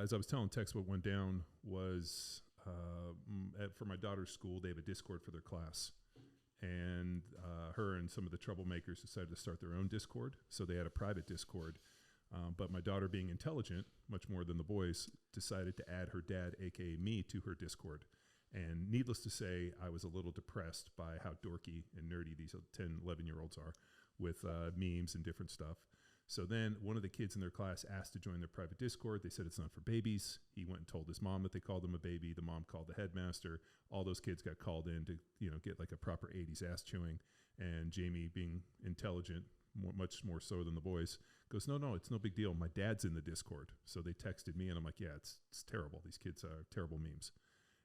as I was telling Tex, what went down was for my daughter's school, they have a Discord for their class. And her and some of the troublemakers decided to start their own Discord. So they had a private Discord. But my daughter, being intelligent, much more than the boys, decided to add her dad, a.k.a. me, to her Discord. And needless to say, I was a little depressed by how dorky and nerdy these 10, 11-year-olds are with memes and different stuff. So then one of the kids in their class asked to join their private Discord. They said it's not for babies. He went and told his mom that they called him a baby. The mom called the headmaster. All those kids got called in to, get like a proper 80s ass chewing. And Jamie, being intelligent, much more so than the boys, goes, no, it's no big deal. My dad's in the Discord. So they texted me, and I'm like, yeah, it's terrible. These kids are terrible memes.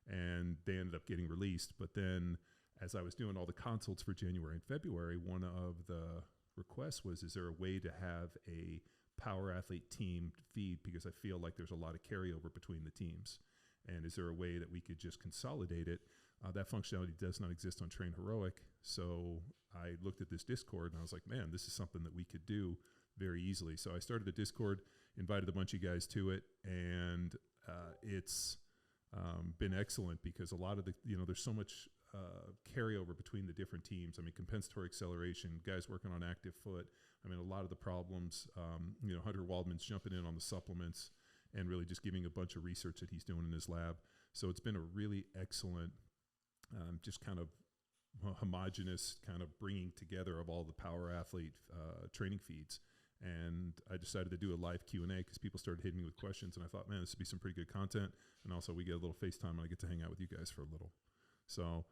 And they ended up getting released. But then as I was doing all the consults for January and February, one of the request was, is there a way to have a power athlete team feed, because I feel like there's a lot of carryover between the teams, and is there a way that we could just consolidate it? That functionality does not exist on Train Heroic. So I looked at this Discord and I was like, man, this is something that we could do very easily. So I started a Discord, invited a bunch of guys to it, and it's been excellent, because a lot of the, there's so much carryover between the different teams. I mean, compensatory acceleration, guys working on active foot. I mean, a lot of the problems, Hunter Waldman's jumping in on the supplements and really just giving a bunch of research that he's doing in his lab. So it's been a really excellent, just kind of homogenous kind of bringing together of all the power athlete training feeds. And I decided to do a live Q&A because people started hitting me with questions, and I thought, man, this would be some pretty good content. And also we get a little FaceTime and I get to hang out with you guys for a little. So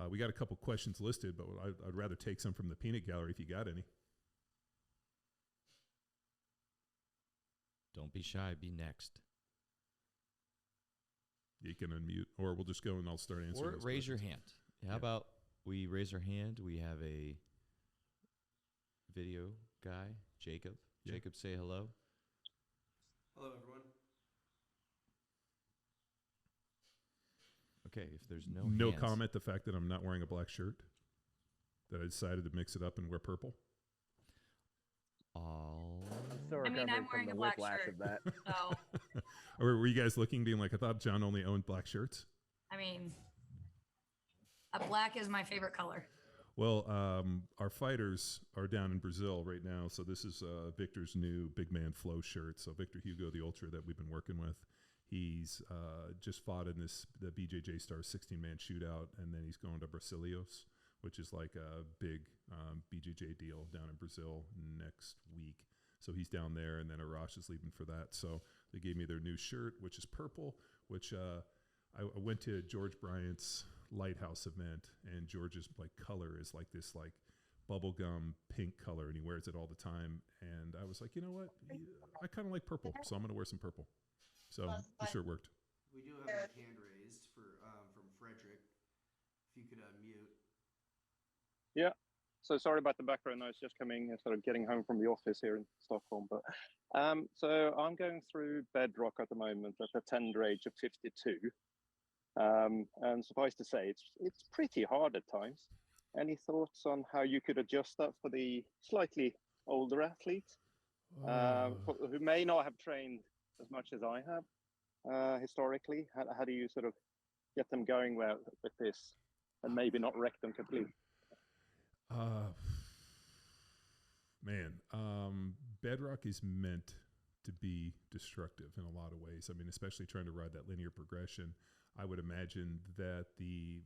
we got a couple questions listed, but I'd rather take some from the peanut gallery if you got any. Don't be shy. Be next. You can unmute, or we'll just go and I'll start answering. Or raise your hand. How about we raise our hand? We have a video guy, Jacob. Yeah. Jacob, say hello. Hello, everyone. Okay, if there's no hands. Comment, the fact that I'm not wearing a black shirt, that I decided to mix it up and wear purple. I'm wearing a black shirt. So. Were you guys looking, being like, I thought John only owned black shirts? I mean, black is my favorite color. Well, our fighters are down in Brazil right now, so this is Victor's new Big Man Flow shirt. So Victor Hugo, the ultra that we've been working with, he's just fought in the BJJ Stars 16-man shootout, and then he's going to Brasilios, which is like a big BJJ deal down in Brazil next week. So he's down there, and then Arash is leaving for that. So they gave me their new shirt, which is purple, which I went to George Bryant's Lighthouse event, and George's color is like this bubblegum pink color, and he wears it all the time. And I was like, you know what? I kind of like purple, so I'm going to wear some purple. So the shirt worked. We do have a hand raised from Frederick. If you could unmute. Yeah. So sorry about the background noise, just getting home from the office here in Stockholm. But so I'm going through Bedrock at the moment at the tender age of 52. And suffice to say, it's pretty hard at times. Any thoughts on how you could adjust that for the slightly older athletes who may not have trained as much as I have historically? How do you sort of get them going with this and maybe not wreck them completely? Bedrock is meant to be destructive in a lot of ways. I mean, especially trying to ride that linear progression. I would imagine that the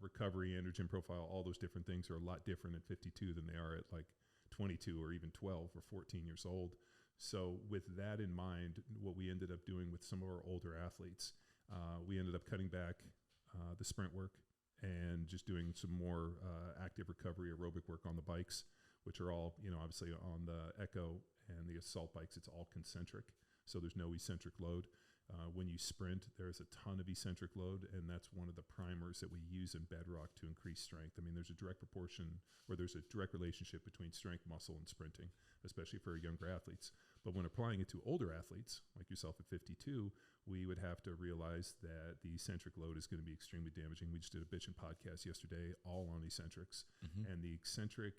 recovery, androgen profile, all those different things are a lot different at 52 than they are at 22 or even 12 or 14 years old. So with that in mind, what we ended up doing with some of our older athletes, we ended up cutting back the sprint work and just doing some more active recovery aerobic work on the bikes, which are all, obviously on the Echo and the assault bikes, it's all concentric. So there's no eccentric load. When you sprint, there's a ton of eccentric load, and that's one of the primers that we use in Bedrock to increase strength. I mean, there's a direct proportion, or there's a direct relationship between strength, muscle, and sprinting, especially for younger athletes. But when applying it to older athletes, like yourself at 52, we would have to realize that the eccentric load is going to be extremely damaging. We just did a bitchin' podcast yesterday, all on eccentrics, and the eccentric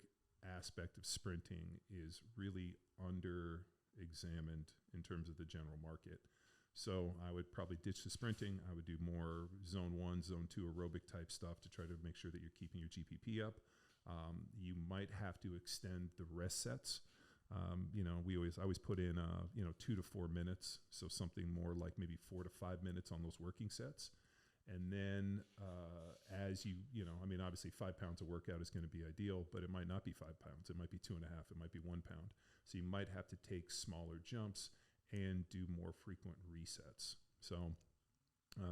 aspect of sprinting is really under-examined in terms of the general market. So I would probably ditch the sprinting. I would do more zone 1, zone 2 aerobic type stuff to try to make sure that you're keeping your GPP up. You might have to extend the rest sets. I always put in 2 to 4 minutes, so something more like maybe 4 to 5 minutes on those working sets. And then as obviously 5 pounds of workout is going to be ideal, but it might not be 5 pounds. It might be 2.5. It might be 1 pound. So you might have to take smaller jumps and do more frequent resets. So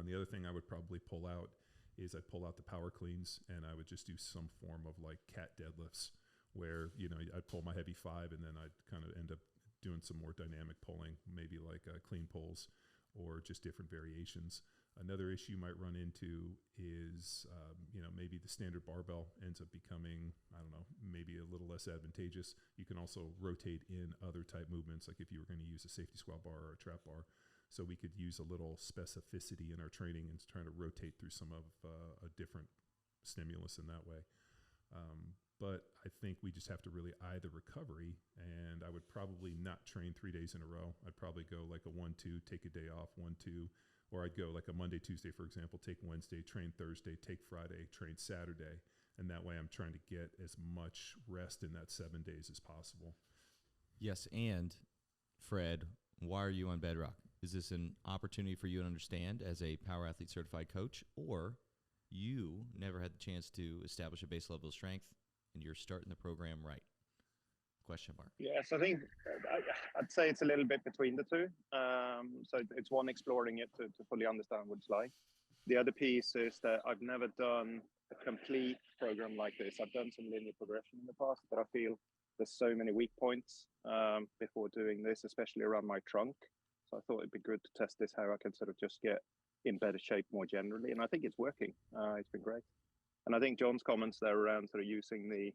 the other thing I would probably pull out is I'd pull out the power cleans, and I would just do some form of like cat deadlifts where, I'd pull my heavy 5 and then I'd kind of end up doing some more dynamic pulling, maybe like clean pulls or just different variations. Another issue you might run into is, maybe the standard barbell ends up becoming, maybe a little less advantageous. You can also rotate in other type movements, like if you were going to use a safety squat bar or a trap bar. So we could use a little specificity in our training and trying to rotate through some of a different stimulus in that way. But I think we just have to really eye the recovery, and I would probably not train 3 days in a row. I'd probably go like a 1-2, take a day off, 1-2, or I'd go like a Monday, Tuesday, for example, take Wednesday, train Thursday, take Friday, train Saturday. And that way I'm trying to get as much rest in that 7 days as possible. Yes, and Fred, why are you on Bedrock? Is this an opportunity for you to understand as a power athlete certified coach, or you never had the chance to establish a base level of strength and you're starting the program right? Question mark. Yes, I think I'd say it's a little bit between the two. So it's one, exploring it to fully understand what it's like. The other piece is that I've never done a complete program like this. I've done some linear progression in the past, but I feel there's so many weak points before doing this, especially around my trunk. So I thought it'd be good to test this, how I can sort of just get in better shape more generally. And I think it's working. It's been great. And I think John's comments there around sort of using the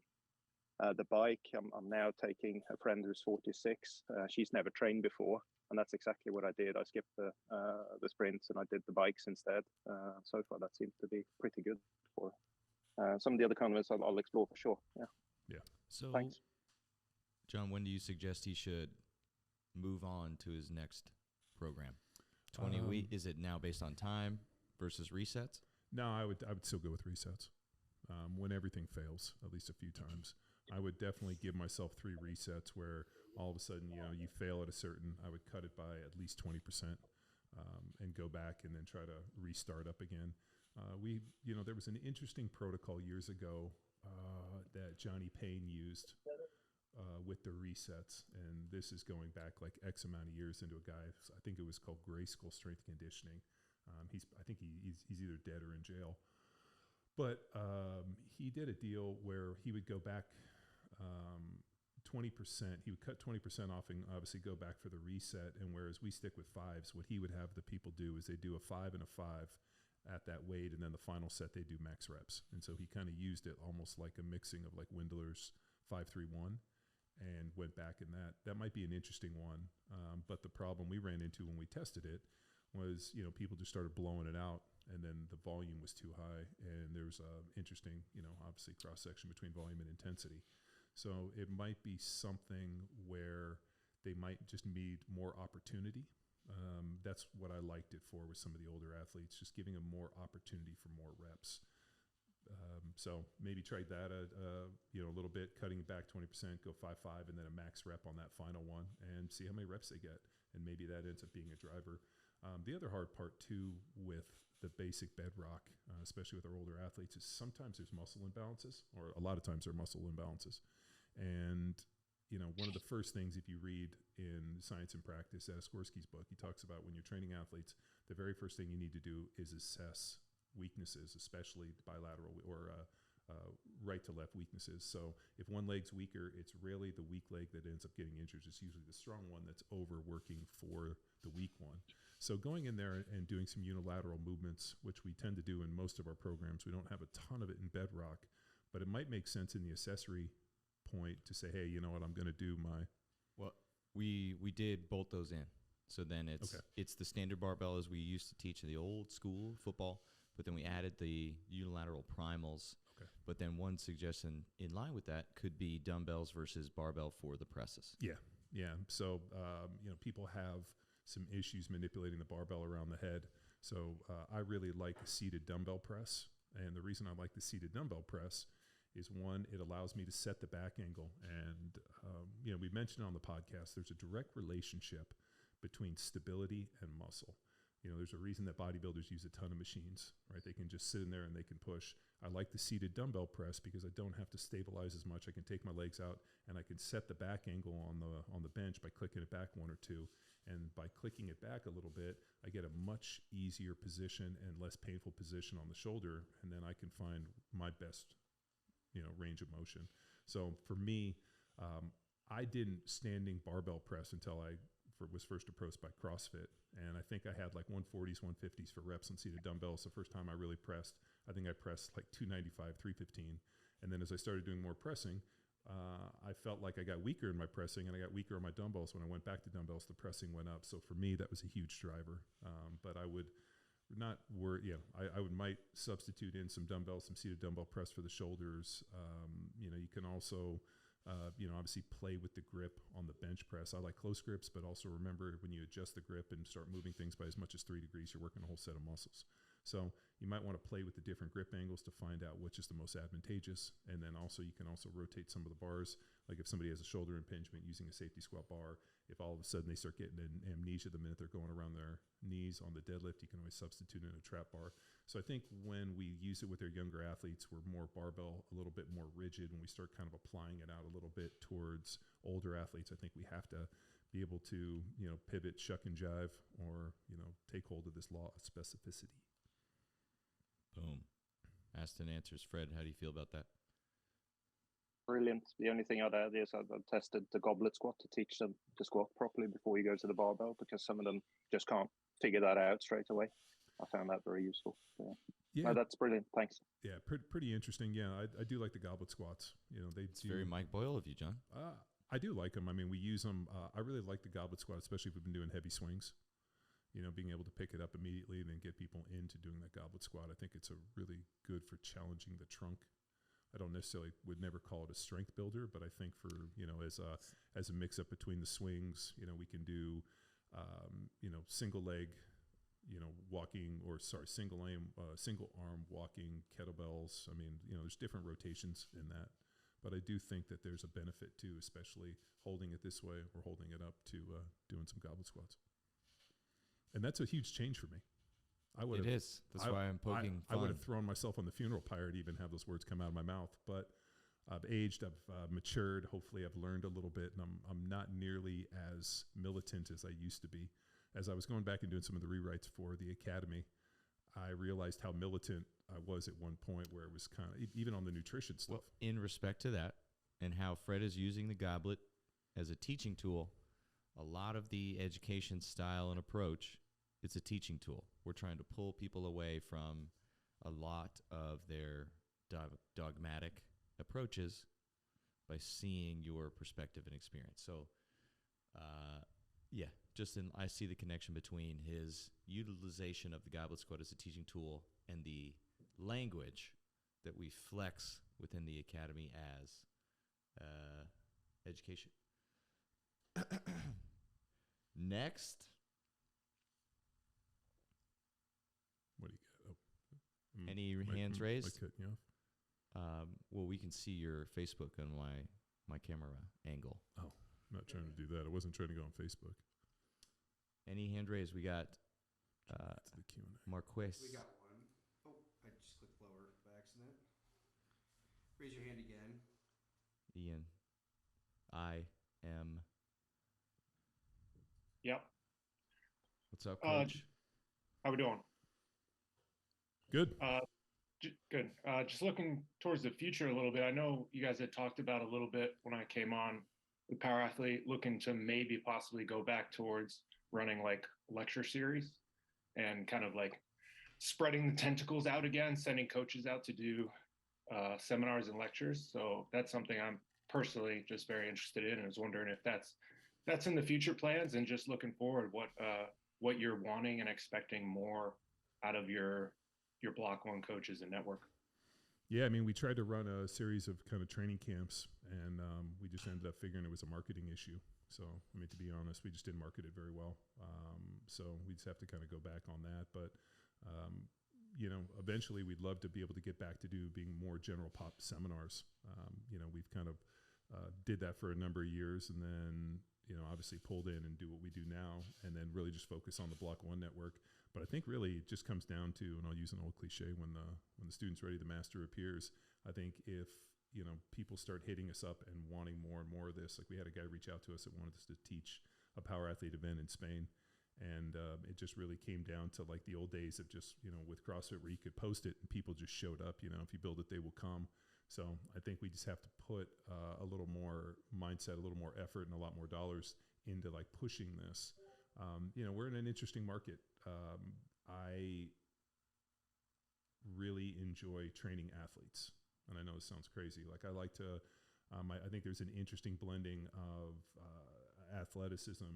bike. I'm now taking a friend who's 46. She's never trained before, and that's exactly what I did. I skipped the sprints and I did the bikes instead. So far, that seems to be pretty good for some of the other comments. I'll explore for sure. Yeah. So, thanks, John. When do you suggest he should move on to his next program? 20 week? Is it now based on time versus resets? No, I would still go with resets. When everything fails, at least a few times. I would definitely give myself 3 resets where all of a sudden, you fail at a certain, I would cut it by at least 20% and go back and then try to restart up again. There was an interesting protocol years ago that Johnny Payne used with the resets. And this is going back like X amount of years into a guy, I think it was called Grayskull Strength Conditioning. I think he's either dead or in jail. But he did a deal where he would go back 20%. He would cut 20% off and obviously go back for the reset. And whereas we stick with 5s, what he would have the people do is they do a 5 and a 5 at that weight, and then the final set they do max reps. And so he kind of used it almost like a mixing of like Windler's 5-3-1 and went back in that. That might be an interesting one. But the problem we ran into when we tested it was, people just started blowing it out, and then the volume was too high, and there was a interesting, obviously cross-section between volume and intensity. So it might be something where they might just need more opportunity. That's what I liked it for with some of the older athletes, just giving them more opportunity for more reps. So maybe try that a little bit, cutting it back 20%, go 5-5, and then a max rep on that final one, and see how many reps they get. And maybe that ends up being a driver. The other hard part too with the basic Bedrock, especially with our older athletes, is sometimes there's muscle imbalances, or a lot of times there are muscle imbalances. And one of the first things, if you read in Science and Practice, Skorsky's book, he talks about when you're training athletes, the very first thing you need to do is assess weaknesses, especially bilateral or right to left weaknesses. So if one leg's weaker, it's rarely the weak leg that ends up getting injured. It's usually the strong one that's overworking for the weak one. So going in there and doing some unilateral movements, which we tend to do in most of our programs, we don't have a ton of it in Bedrock, but it might make sense in the accessory point to say, hey, you know what, I'm going to do my... Well, we did bolt those in. So then it's the standard barbell as we used to teach in the old school football, but then we added the unilateral primals. Okay. But then one suggestion in line with that could be dumbbells versus barbell for the presses. Yeah. So, people have some issues manipulating the barbell around the head. So I really like a seated dumbbell press. And the reason I like the seated dumbbell press is, one, it allows me to set the back angle. And, we mentioned on the podcast, there's a direct relationship between stability and muscle. There's a reason that bodybuilders use a ton of machines, right? They can just sit in there and they can push. I like the seated dumbbell press because I don't have to stabilize as much. I can take my legs out and I can set the back angle on the bench by clicking it back one or two. And by clicking it back a little bit, I get a much easier position and less painful position on the shoulder. And then I can find my best, range of motion. So for me, I didn't standing barbell press until I was first approached by CrossFit. And I think I had like 140s, 150s for reps on seated dumbbells. The first time I really pressed, I think I pressed like 295, 315. And then as I started doing more pressing, I felt like I got weaker in my pressing and I got weaker on my dumbbells. When I went back to dumbbells, the pressing went up. So for me, that was a huge driver. But I would not worry. I might substitute in some dumbbells, some seated dumbbell press for the shoulders. You can also, obviously play with the grip on the bench press. I like close grips, but also remember when you adjust the grip and start moving things by as much as 3 degrees, you're working a whole set of muscles. So you might want to play with the different grip angles to find out which is the most advantageous. And then also you can also rotate some of the bars. Like if somebody has a shoulder impingement using a safety squat bar, if all of a sudden they start getting an amnesia the minute they're going around their knees on the deadlift, you can always substitute in a trap bar. So I think when we use it with our younger athletes, we're more barbell, a little bit more rigid. When we start kind of applying it out a little bit towards older athletes, I think we have to be able to, pivot, shuck and jive, or, take hold of this law of specificity. Boom. Asked and answers. Fred, how do you feel about that? Brilliant. The only thing I'd add is I've tested the goblet squat to teach them to squat properly before you go to the barbell, because some of them just can't figure that out straight away. I found that very useful. Yeah, no, that's brilliant. Thanks. Yeah, pretty interesting. Yeah, I do like the goblet squats. It's very Mike Boyle of you, John. I do like them. I mean, we use them. I really like the goblet squat, especially if we've been doing heavy swings. Being able to pick it up immediately and then get people into doing that goblet squat. I think it's a really good for challenging the trunk. I don't necessarily would never call it a strength builder, but I think for, as a mix up between the swings, we can do, single leg, single arm walking kettlebells. I mean, there's different rotations in that, but I do think that there's a benefit too, especially holding it this way or holding it up to doing some goblet squats. And that's a huge change for me. It is. That's why I'm poking I would have thrown myself on the funeral pyre to even have those words come out of my mouth. But I've aged, I've matured. Hopefully I've learned a little bit, and I'm not nearly as militant as I used to be. As I was going back and doing some of the rewrites for the Academy, I realized how militant I was at one point, where it was kind of, even on the nutrition stuff. Well, in respect to that and how Fred is using the goblet as a teaching tool, a lot of the education style and approach, it's a teaching tool. We're trying to pull people away from a lot of their dogmatic approaches by seeing your perspective and experience. So, I see the connection between his utilization of the goblet squat as a teaching tool and the language that we flex within the Academy as education. Next. What do you got? Oh, any hands raised? Cut you off? Well, we can see your Facebook on my camera angle. Oh, I'm not trying to do that. I wasn't trying to go on Facebook. Any hand raised? We got That's the Q&A. Marquez. We got one. Oh, I just clicked lower by accident. Raise your hand again. Ian. I am. Yep. What's up, Coach? How we doing? Good. Good. Just looking towards the future a little bit. I know you guys had talked about a little bit when I came on the Power Athlete, looking to maybe possibly go back towards running like lecture series and kind of like spreading the tentacles out again, sending coaches out to do seminars and lectures. So that's something I'm personally just very interested in, and I was wondering if that's in the future plans, and just looking forward, what you're wanting and expecting more out of your Block 1 coaches and network. Yeah, I mean, we tried to run a series of kind of training camps, and we just ended up figuring it was a marketing issue. So, I mean, to be honest, we just didn't market it very well. So we just have to kind of go back on that. But, you know, eventually we'd love to be able to get back to being more general pop seminars. You know, we've kind of did that for a number of years, and then, you know, obviously pulled in and do what we do now, and then really just focus on the Block 1 network. But I think really it just comes down to, and I'll use an old cliche, when the student's ready, the master appears. I think if, you know, people start hitting us up and wanting more and more of this, like we had a guy reach out to us that wanted us to teach a power athlete event in Spain. And it just really came down to like the old days of just, you know, with CrossFit where you could post it and people just showed up. You know, if you build it, they will come. So I think we just have to put a little more mindset, a little more effort, and a lot more dollars into like pushing this. You know, we're in an interesting market. I really enjoy training athletes, and I know it sounds crazy. Like I like to, I think there's an interesting blending of athleticism,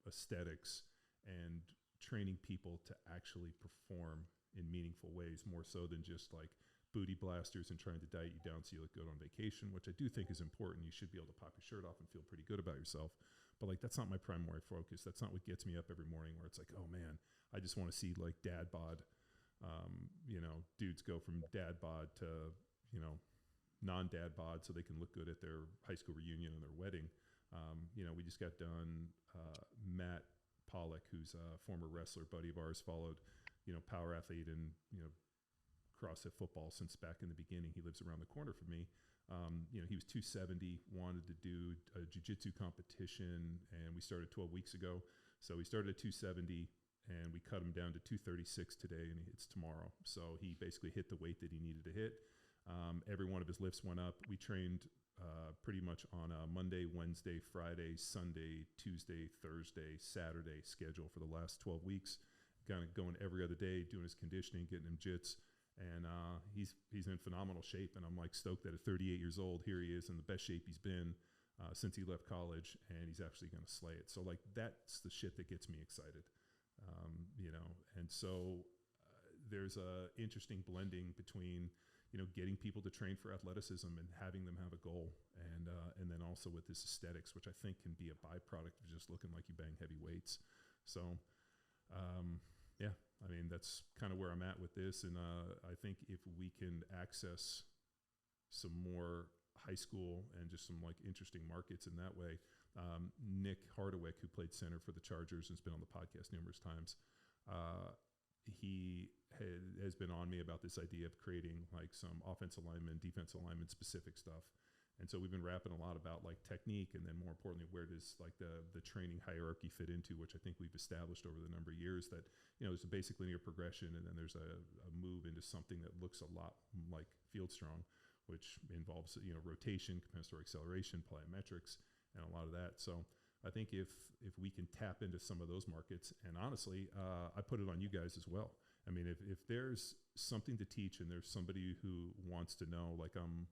aesthetics, and training people to actually perform in meaningful ways, more so than just like booty blasters and trying to diet you down so you look good on vacation, which I do think is important. You should be able to pop your shirt off and feel pretty good about yourself. But like, that's not my primary focus. That's not what gets me up every morning, where it's like, oh man, I just want to see like dad bod, you know, dudes go from dad bod to, you know, non-dad bod so they can look good at their high school reunion and their wedding. You know, we just got done, Matt Pollock, who's a former wrestler buddy of ours, followed, you know, power athlete and, you know, CrossFit football since back in the beginning. He lives around the corner from me. You know, he was 270, wanted to do a jiu-jitsu competition, and we started 12 weeks ago. So we started at 270, and we cut him down to 236 today, and it's tomorrow. So he basically hit the weight that he needed to hit. Every one of his lifts went up. We trained pretty much on a Monday, Wednesday, Friday, Sunday, Tuesday, Thursday, Saturday schedule for the last 12 weeks. Kind of going every other day, doing his conditioning, getting him jits. And he's in phenomenal shape. And I'm like stoked that at 38 years old, here he is in the best shape he's been since he left college, and he's actually going to slay it. So like, that's the shit that gets me excited, you know? And so there's a interesting blending between, you know, getting people to train for athleticism and having them have a goal. And then also with this aesthetics, which I think can be a byproduct of just looking like you bang heavy weights. So, yeah, I mean, that's kind of where I'm at with this. And I think if we can access some more high school and just some like interesting markets in that way. Nick Hardewick, who played center for the Chargers and has been on the podcast numerous times, he has been on me about this idea of creating like some offensive lineman, defensive lineman specific stuff. And so we've been rapping a lot about like technique, and then more importantly, where does like the training hierarchy fit into, which I think we've established over the number of years that, you know, there's a basic linear progression, and then there's a move into something that looks a lot like field strong, which involves, you know, rotation, compensatory acceleration, plyometrics, and a lot of that. So I think if we can tap into some of those markets, and honestly, I put it on you guys as well. I mean, if there's something to teach and there's somebody who wants to know, like I'm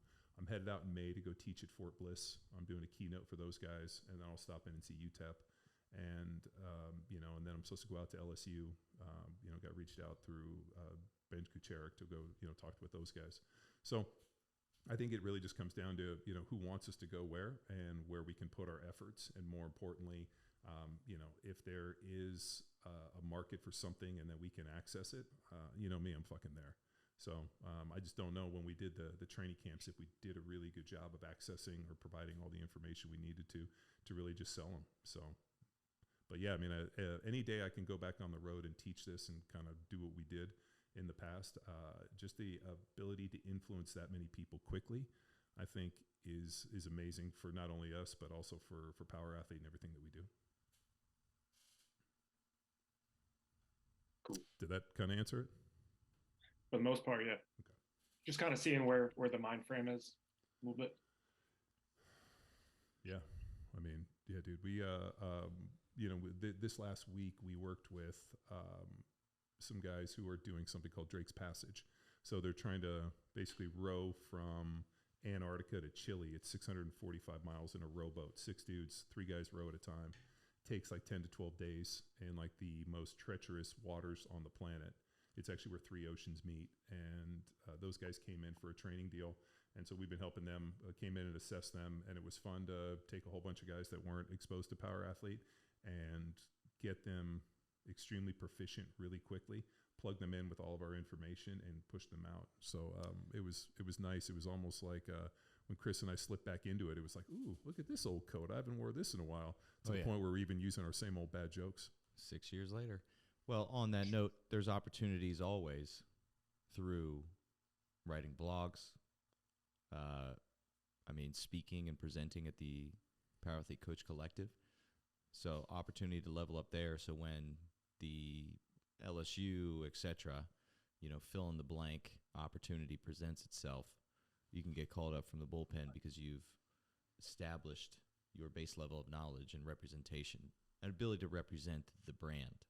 headed out in May to go teach at Fort Bliss. I'm doing a keynote for those guys, and then I'll stop in and see UTEP. And, you know, and then I'm supposed to go out to LSU, you know, got reached out through Ben Kucherik to go, you know, talk with those guys. So I think it really just comes down to, you know, who wants us to go where and where we can put our efforts. And more importantly, you know, if there is a market for something and that we can access it, you know me, I'm fucking there. So I just don't know when we did the training camps if we did a really good job of accessing or providing all the information we needed to really just sell them. So, but yeah, I mean, any day I can go back on the road and teach this and kind of do what we did in the past, just the ability to influence that many people quickly, I think is amazing for not only us, but also for Power Athlete and everything that we do. Cool. Did that kind of answer it? For the most part, yeah. Okay. Just kind of seeing where the mind frame is a little bit. Yeah. I mean, yeah, dude, we, you know, this last week we worked with some guys who are doing something called Drake's Passage. So they're trying to basically row from Antarctica to Chile. It's 645 miles in a rowboat, 6 dudes, 3 guys row at a time. Takes like 10 to 12 days in like the most treacherous waters on the planet. It's actually where 3 oceans meet. And those guys came in for a training deal. And so we've been helping them, came in and assessed them, and it was fun to take a whole bunch of guys that weren't exposed to Power Athlete and get them extremely proficient really quickly, plug them in with all of our information, and push them out. So it was nice. It was almost like when Chris and I slipped back into it, it was like, ooh, look at this old code. I haven't wore this in a while. To the point where we're even using our same old bad jokes. 6 years later. Well, on that note, there's opportunities always through writing blogs, speaking and presenting at the Power Athlete Coach Collective. So opportunity to level up there. So when the LSU, et cetera, fill in the blank opportunity presents itself, you can get called up from the bullpen because you've established your base level of knowledge and representation, an ability to represent the brand,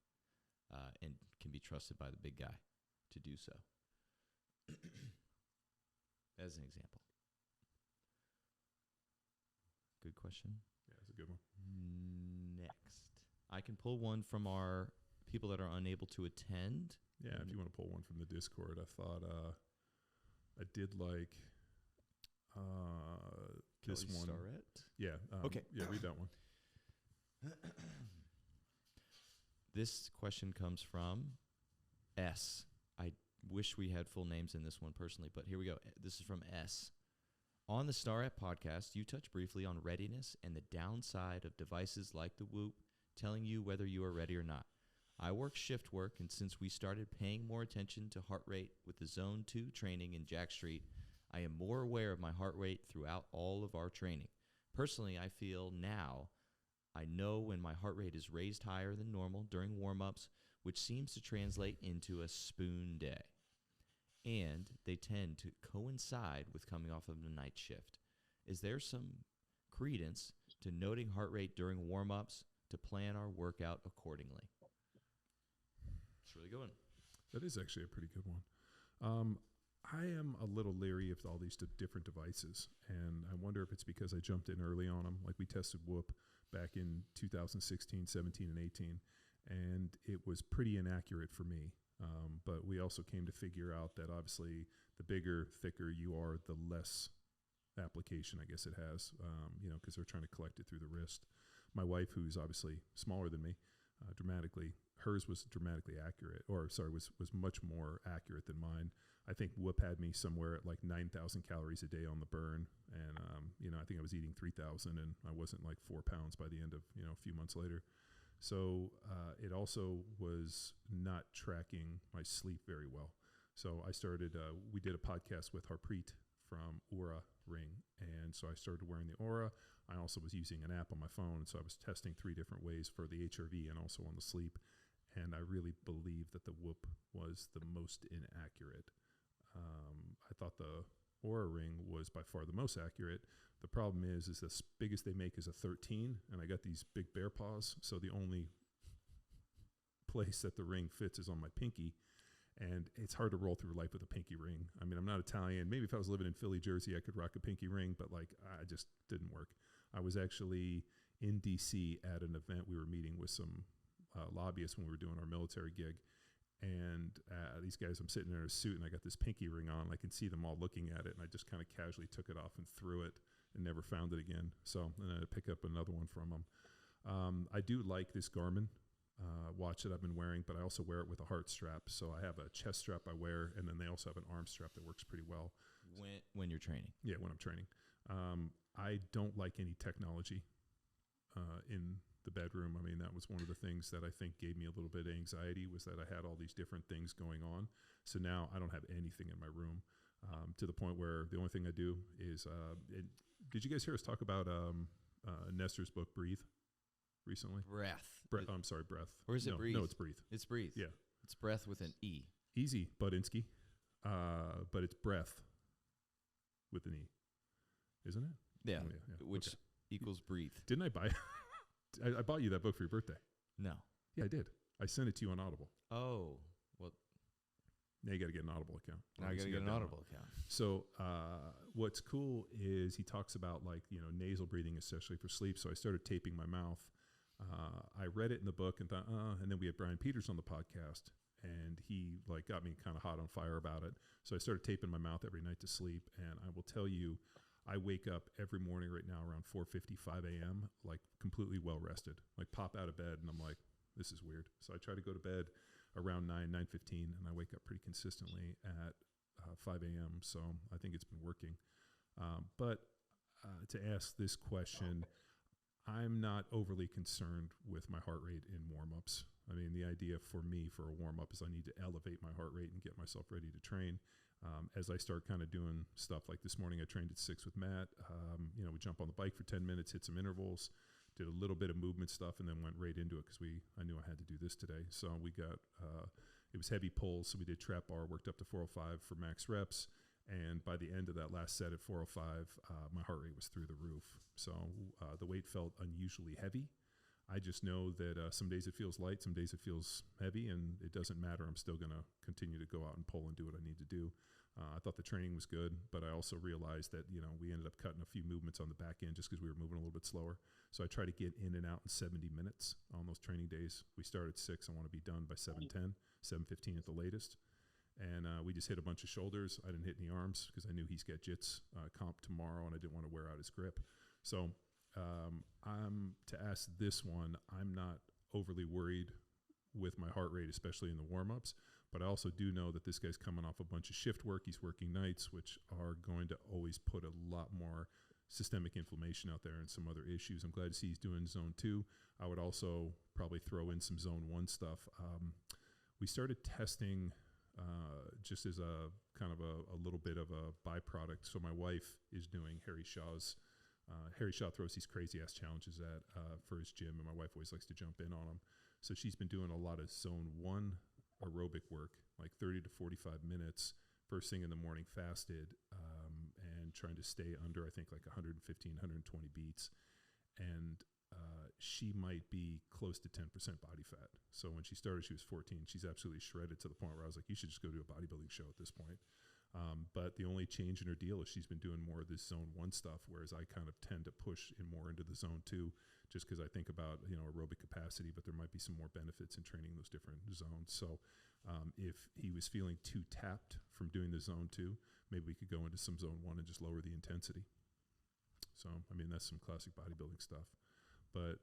and can be trusted by the big guy to do so. As an example. Good question. Yeah, that's a good one. Next. I can pull one from our people that are unable to attend. Yeah, if you want to pull one from the Discord, I thought I did like this Kelly one. Starrett? Yeah. Okay. Yeah, read that one. This question comes from S. I wish we had full names in this one personally, but here we go. This is from S. On the Starrett podcast, you touch briefly on readiness and the downside of devices like the Whoop telling you whether you are ready or not. I work shift work, and since we started paying more attention to heart rate with the Zone 2 training in Jack Street, I am more aware of my heart rate throughout all of our training. Personally, I feel now I know when my heart rate is raised higher than normal during warm-ups, which seems to translate into a spoon day. And they tend to coincide with coming off of the night shift. Is there some credence to noting heart rate during warm-ups to plan our workout accordingly? It's a really good one. That is actually a pretty good one. I am a little leery of all these different devices, and I wonder if it's because I jumped in early on them. Like we tested Whoop back in 2016, 17, and 18, and it was pretty inaccurate for me. But we also came to figure out that obviously the bigger, thicker you are, the less application I guess it has, because they're trying to collect it through the wrist. My wife, who's obviously smaller than me, hers was dramatically accurate, was much more accurate than mine. I think Whoop had me somewhere at like 9,000 calories a day on the burn. And, I think I was eating 3,000 and I wasn't like 4 pounds by the end of, a few months later. So it also was not tracking my sleep very well. So I started, we did a podcast with Harpreet from Aura Ring. And so I started wearing the Aura. I also was using an app on my phone. So I was testing 3 different ways for the HRV and also on the sleep. And I really believe that the Whoop was the most inaccurate. I thought the Aura Ring was by far the most accurate. The problem is the biggest they make is a 13, and I got these big bear paws, so the only place that the ring fits is on my pinky, and it's hard to roll through life with a pinky ring. I mean, I'm not Italian. Maybe if I was living in Philly, Jersey, I could rock a pinky ring, but I just didn't work. I was actually in D.C. at an event. We were meeting with some lobbyists when we were doing our military gig. And these guys, I'm sitting there in a suit, and I got this pinky ring on. I can see them all looking at it, and I just kind of casually took it off and threw it and never found it again. So then I had to pick up another one from them. I do like this Garmin watch that I've been wearing, but I also wear it with a heart strap. So I have a chest strap I wear, and then they also have an arm strap that works pretty well. When you're training? Yeah, when I'm training. I don't like any technology in the bedroom. I mean, that was one of the things that I think gave me a little bit of anxiety, was that I had all these different things going on. So now I don't have anything in my room, to the point where the only thing I do is, did you guys hear us talk about Nestor's book, Breathe, recently? Breath. I'm sorry, Breath. Or is it Breathe? No, it's Breathe. It's Breathe. Yeah. It's breath with an E. Easy, Budinsky. But it's breath with an E, isn't it? Yeah. Oh, yeah. Which Okay. equals breathe. Didn't I buy I bought you that book for your birthday. No. Yeah, I did. I sent it to you on Audible. Oh, well. Now you got to get an Audible account. Now I got to get an Audible account. So what's cool is he talks about nasal breathing, especially for sleep. So I started taping my mouth I read it in the book and thought, and then we had Brian Peters on the podcast, and he like got me kind of hot on fire about it. So I started taping my mouth every night to sleep, and I will tell you, I wake up every morning right now around 4:55 a.m. like completely well rested, like pop out of bed, and I'm like, this is weird. So I try to go to bed around 9:15, and I wake up pretty consistently at 5 a.m. So I think it's been working. But to ask this question, I'm not overly concerned with my heart rate in warm-ups. I mean, the idea for me for a warm-up is I need to elevate my heart rate and get myself ready to train. As I start kind of doing stuff like this morning, I trained at 6 with Matt. We jump on the bike for 10 minutes, hit some intervals, did a little bit of movement stuff, and then went right into it because I knew I had to do this today. So we got, it was heavy pulls, so we did trap bar, worked up to 405 for max reps. And by the end of that last set at 405, my heart rate was through the roof. So the weight felt unusually heavy. I just know that some days it feels light, some days it feels heavy, and it doesn't matter. I'm still going to continue to go out and pull and do what I need to do. I thought the training was good, but I also realized that, we ended up cutting a few movements on the back end just because we were moving a little bit slower. So I try to get in and out in 70 minutes on those training days. We start at 6. I want to be done by 7:10, 7:15 at the latest. And we just hit a bunch of shoulders. I didn't hit any arms because I knew he's got jits comp tomorrow, and I didn't want to wear out his grip. So to ask this one, I'm not overly worried with my heart rate, especially in the warm-ups. But I also do know that this guy's coming off a bunch of shift work. He's working nights, which are going to always put a lot more systemic inflammation out there and some other issues. I'm glad to see he's doing zone 2. I would also probably throw in some zone 1 stuff. We started testing just as a kind of a little bit of a byproduct. So my wife is doing Harry Shaw's. Harry Shaw throws these crazy ass challenges for his gym, and my wife always likes to jump in on them. So she's been doing a lot of zone 1 aerobic work, like 30 to 45 minutes, first thing in the morning fasted, and trying to stay under, I think, like 115, 120 beats. And she might be close to 10% body fat. So when she started, she was 14. She's absolutely shredded to the point where I was like, you should just go do a bodybuilding show at this point. But the only change in her deal is she's been doing more of this zone 1 stuff, whereas I kind of tend to push in more into the zone 2 just because I think about, aerobic capacity, but there might be some more benefits in training those different zones. So if he was feeling too tapped from doing the zone 2, maybe we could go into some zone 1 and just lower the intensity. So, that's some classic bodybuilding stuff. But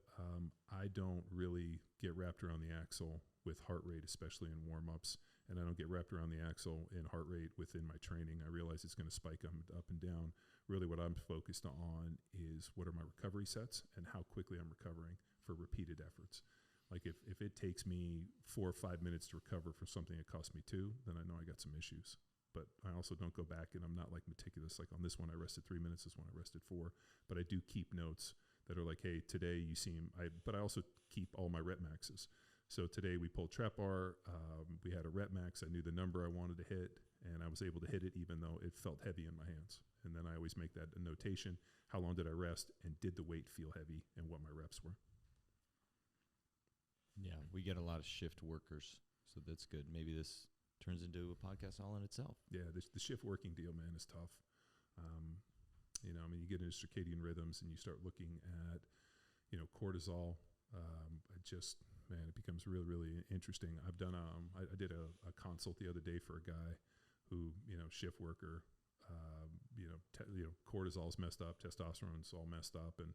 I don't really get wrapped around the axle with heart rate, especially in warm-ups, and I don't get wrapped around the axle in heart rate within my training. I realize it's going to spike up and down. Really what I'm focused on is what are my recovery sets and how quickly I'm recovering for repeated efforts. Like if it takes me 4 or 5 minutes to recover for something that cost me 2, then I know I got some issues. But I also don't go back, and I'm not like meticulous. Like on this one, I rested 3 minutes. This one, I rested 4. But I do keep notes that are like, hey, today you seem, but I also keep all my rep maxes. So today we pulled trap bar. We had a rep max. I knew the number I wanted to hit, and I was able to hit it even though it felt heavy in my hands. And then I always make that a notation. How long did I rest, and did the weight feel heavy, and what my reps were. Yeah, we get a lot of shift workers, so that's good. Maybe this turns into a podcast all in itself. Yeah, the shift working deal, man, is tough. You get into circadian rhythms and you start looking at, cortisol. It becomes really, really interesting. I've done, I did a consult the other day for a guy who, shift worker, cortisol's messed up, testosterone's all messed up, and,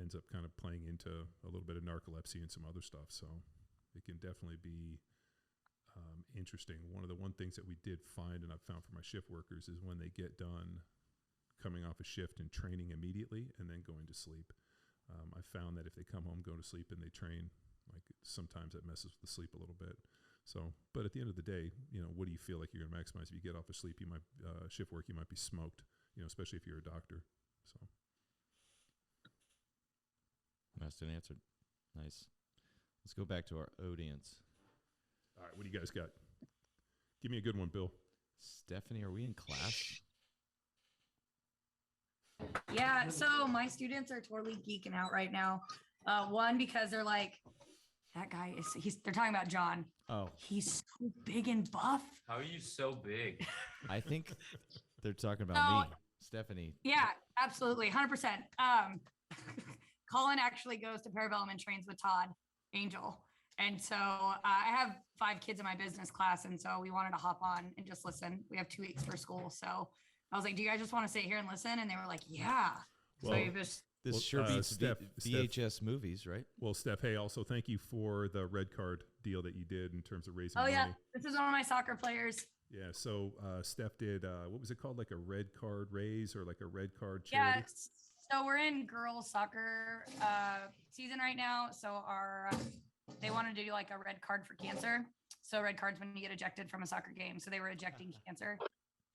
ends up kind of playing into a little bit of narcolepsy and some other stuff. So it can definitely be interesting. One of the things that we did find, and I've found for my shift workers, is when they get done coming off a shift and training immediately and then going to sleep. I found that if they come home, go to sleep, and they train, like sometimes that messes with the sleep a little bit. So, but at the end of the day, what do you feel like you're going to maximize? If you get off of sleep, you might shift work, you might be smoked, especially if you're a doctor. So, asked and answered. Nice. Let's go back to our audience. All right, what do you guys got? Give me a good one, Bill. Stephanie, are we in class? Yeah, so my students are totally geeking out right now. One, because they're like, that guy they're talking about John. Oh. He's so big and buff. How are you so big? I think they're talking about me. Stephanie. Yeah, absolutely. 100%. Colin actually goes to Parabellum and trains with Todd Angel. And so I have 5 kids in my business class. And so we wanted to hop on and just listen. We have 2 weeks for school. So I was like, do you guys just want to sit here and listen? And they were like, yeah. Well, so you just, This sure beats Steph, VHS movies, right? Well, Steph, hey, also thank you for the red card deal that you did in terms of raising oh money. yeah, this is one of my soccer players. Yeah, so Steph did, what was it called? Like a red card raise or like a red card charity? Yeah, so we're in girls soccer season right now. So they wanted to do like a red card for cancer. So red cards when you get ejected from a soccer game. So they were ejecting cancer.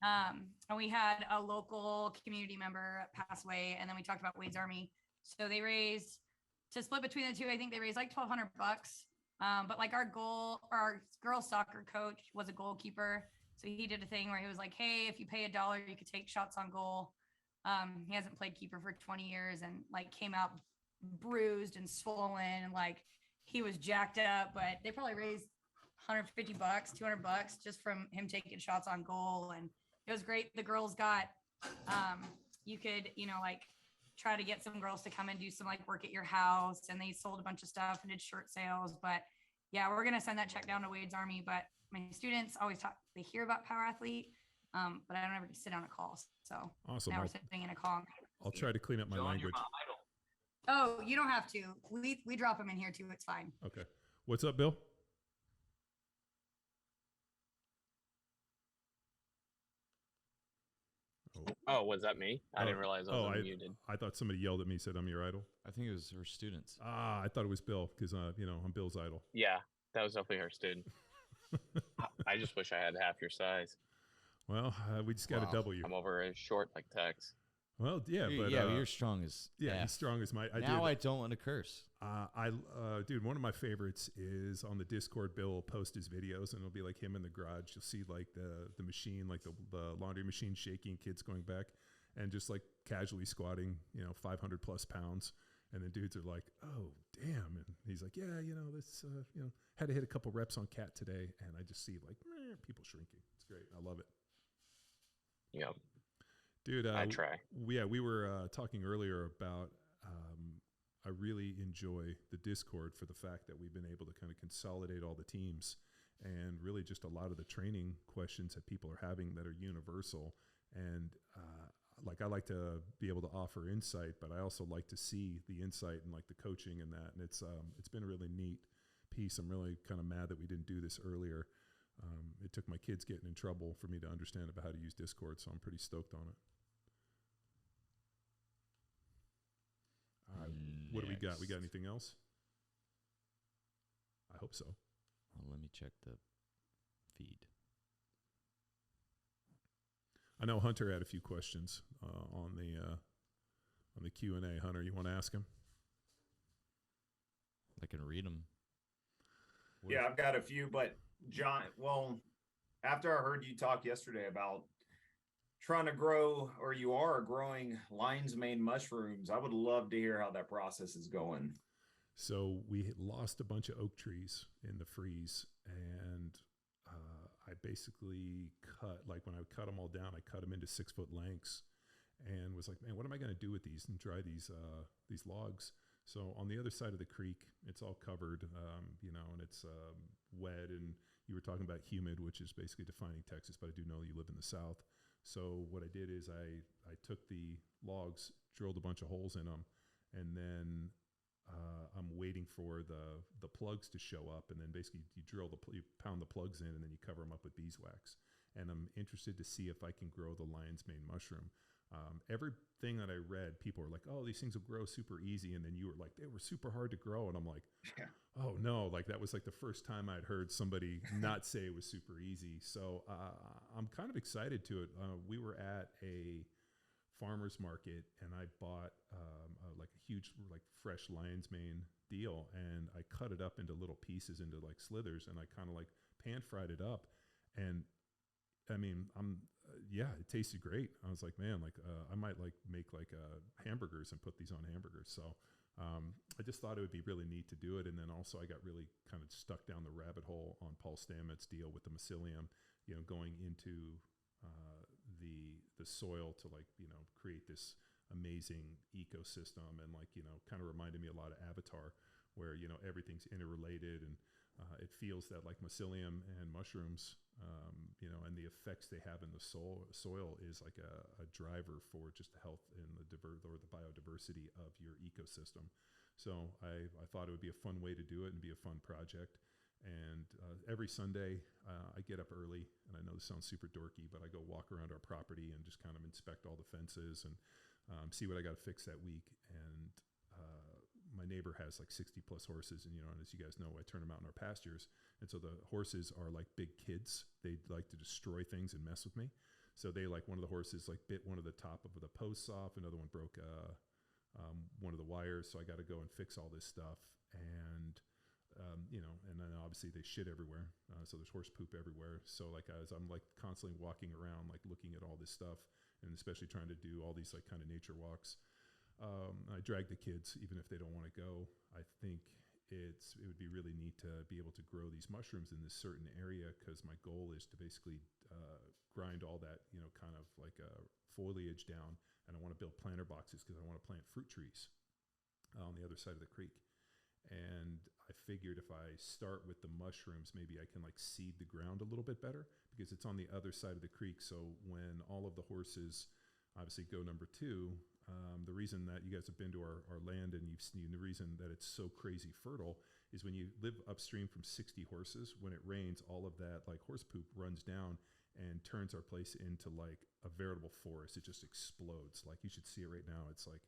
And we had a local community member pass away, and then we talked about Wade's Army. So they raised, to split between the two, I think they raised like $1,200. But like our girls soccer coach was a goalkeeper. So he did a thing where he was like, hey, if you pay $1, you could take shots on goal. He hasn't played keeper for 20 years and like came out bruised and swollen, and like he was jacked up, but they probably raised $150, $200 just from him taking shots on goal. And it was great. The girls got, you could, like try to get some girls to come and do some like work at your house, and they sold a bunch of stuff and did shirt sales. But yeah, we're going to send that check down to Wade's Army. But my students always talk, they hear about Power Athlete, but I don't ever sit on a call. So Awesome. now we're sitting in a call. I'll try to clean up my language. Oh, you don't have to. We drop them in here too. It's fine. Okay. What's up, Bill? Oh, was that me? I didn't realize I was muted. I thought somebody yelled at me, said I'm your idol. I think it was her students. I thought it was Bill because, I'm Bill's idol. Yeah, that was definitely her student. I just wish I had half your size. Well, we just got to double you. I'm over as short like Tex. Well, yeah, but you're strong as he's strong as my. I don't want to curse. Dude, one of my favorites is on the Discord. Bill will post his videos, and it'll be like him in the garage. You'll see like the machine, like the laundry machine shaking, kids going back, and just like casually squatting, 500 plus pounds. And the dudes are like, "Oh, damn!" And he's like, "Yeah, this, had to hit a couple reps on cat today." And I just see like people shrinking. It's great. I love it. Yeah. Dude, I try. We were talking earlier about I really enjoy the Discord for the fact that we've been able to kind of consolidate all the teams and really just a lot of the training questions that people are having that are universal. And I like to be able to offer insight, but I also like to see the insight and like the coaching and that. And it's been a really neat piece. I'm really kind of mad that we didn't do this earlier. It took my kids getting in trouble for me to understand about how to use Discord, so I'm pretty stoked on it. All right, what do we got? We got anything else? I hope so. Well, let me check the feed. I know Hunter had a few questions on the Q&A. Hunter, you want to ask him? I can read them. Yeah, I've got a few, but John, well, after I heard you talk yesterday about trying to grow, or you are growing lion's mane mushrooms, I would love to hear how that process is going. So we lost a bunch of oak trees in the freeze, and I basically when I cut them all down, I cut them into 6-foot lengths, and was like, man, what am I going to do with these and dry these logs? So on the other side of the creek, it's all covered, and it's wet, and you were talking about humid, which is basically defining Texas, but I do know you live in the South. So what I did is I took the logs, drilled a bunch of holes in them, and then I'm waiting for the plugs to show up, and then basically you pound the plugs in, and then you cover them up with beeswax. And I'm interested to see if I can grow the lion's mane mushroom. Everything that I read, people were like, "Oh, these things will grow super easy," and then you were like, "They were super hard to grow," and I'm like, "Oh no!" Like that was like the first time I'd heard somebody not say it was super easy. So I'm kind of excited to it. We were at a farmer's market, and I bought like a huge fresh lion's mane deal, and I cut it up into little pieces, into like slithers, and I kind of like pan fried it up, and I mean, it tasted great. I was like, man, I might make hamburgers and put these on hamburgers. So I just thought it would be really neat to do it. And then also I got really kind of stuck down the rabbit hole on Paul Stamets' deal with the mycelium, going into the soil to create this amazing ecosystem, and like, kind of reminded me a lot of Avatar, where, everything's interrelated, and it feels that like mycelium and mushrooms, and the effects they have in the soil is like a driver for just the health and the biodiversity of your ecosystem. So I thought it would be a fun way to do it and be a fun project. And every Sunday, I get up early, and I know this sounds super dorky, but I go walk around our property and just kind of inspect all the fences and see what I got to fix that week. And my neighbor has like 60 plus horses, and and as you guys know, I turn them out in our pastures, and so the horses are like big kids. They like to destroy things and mess with me. So they, like, one of the horses like bit one of the top of the posts off, another one broke one of the wires, so I got to go and fix all this stuff. And and then obviously they shit everywhere, so there's horse poop everywhere. So like, as I'm like constantly walking around, like looking at all this stuff, and especially trying to do all these like kind of nature walks, I drag the kids even if they don't want to go. I think it would be really neat to be able to grow these mushrooms in this certain area, because my goal is to basically grind all that kind of like foliage down, and I want to build planter boxes because I want to plant fruit trees on the other side of the creek. And I figured if I start with the mushrooms, maybe I can like seed the ground a little bit better, because it's on the other side of the creek. So when all of the horses obviously go number 2, the reason that you guys have been to our land and you've seen the reason that it's so crazy fertile is when you live upstream from 60 horses, when it rains, all of that like horse poop runs down and turns our place into like a veritable forest. It just explodes. Like, you should see it right now. It's like,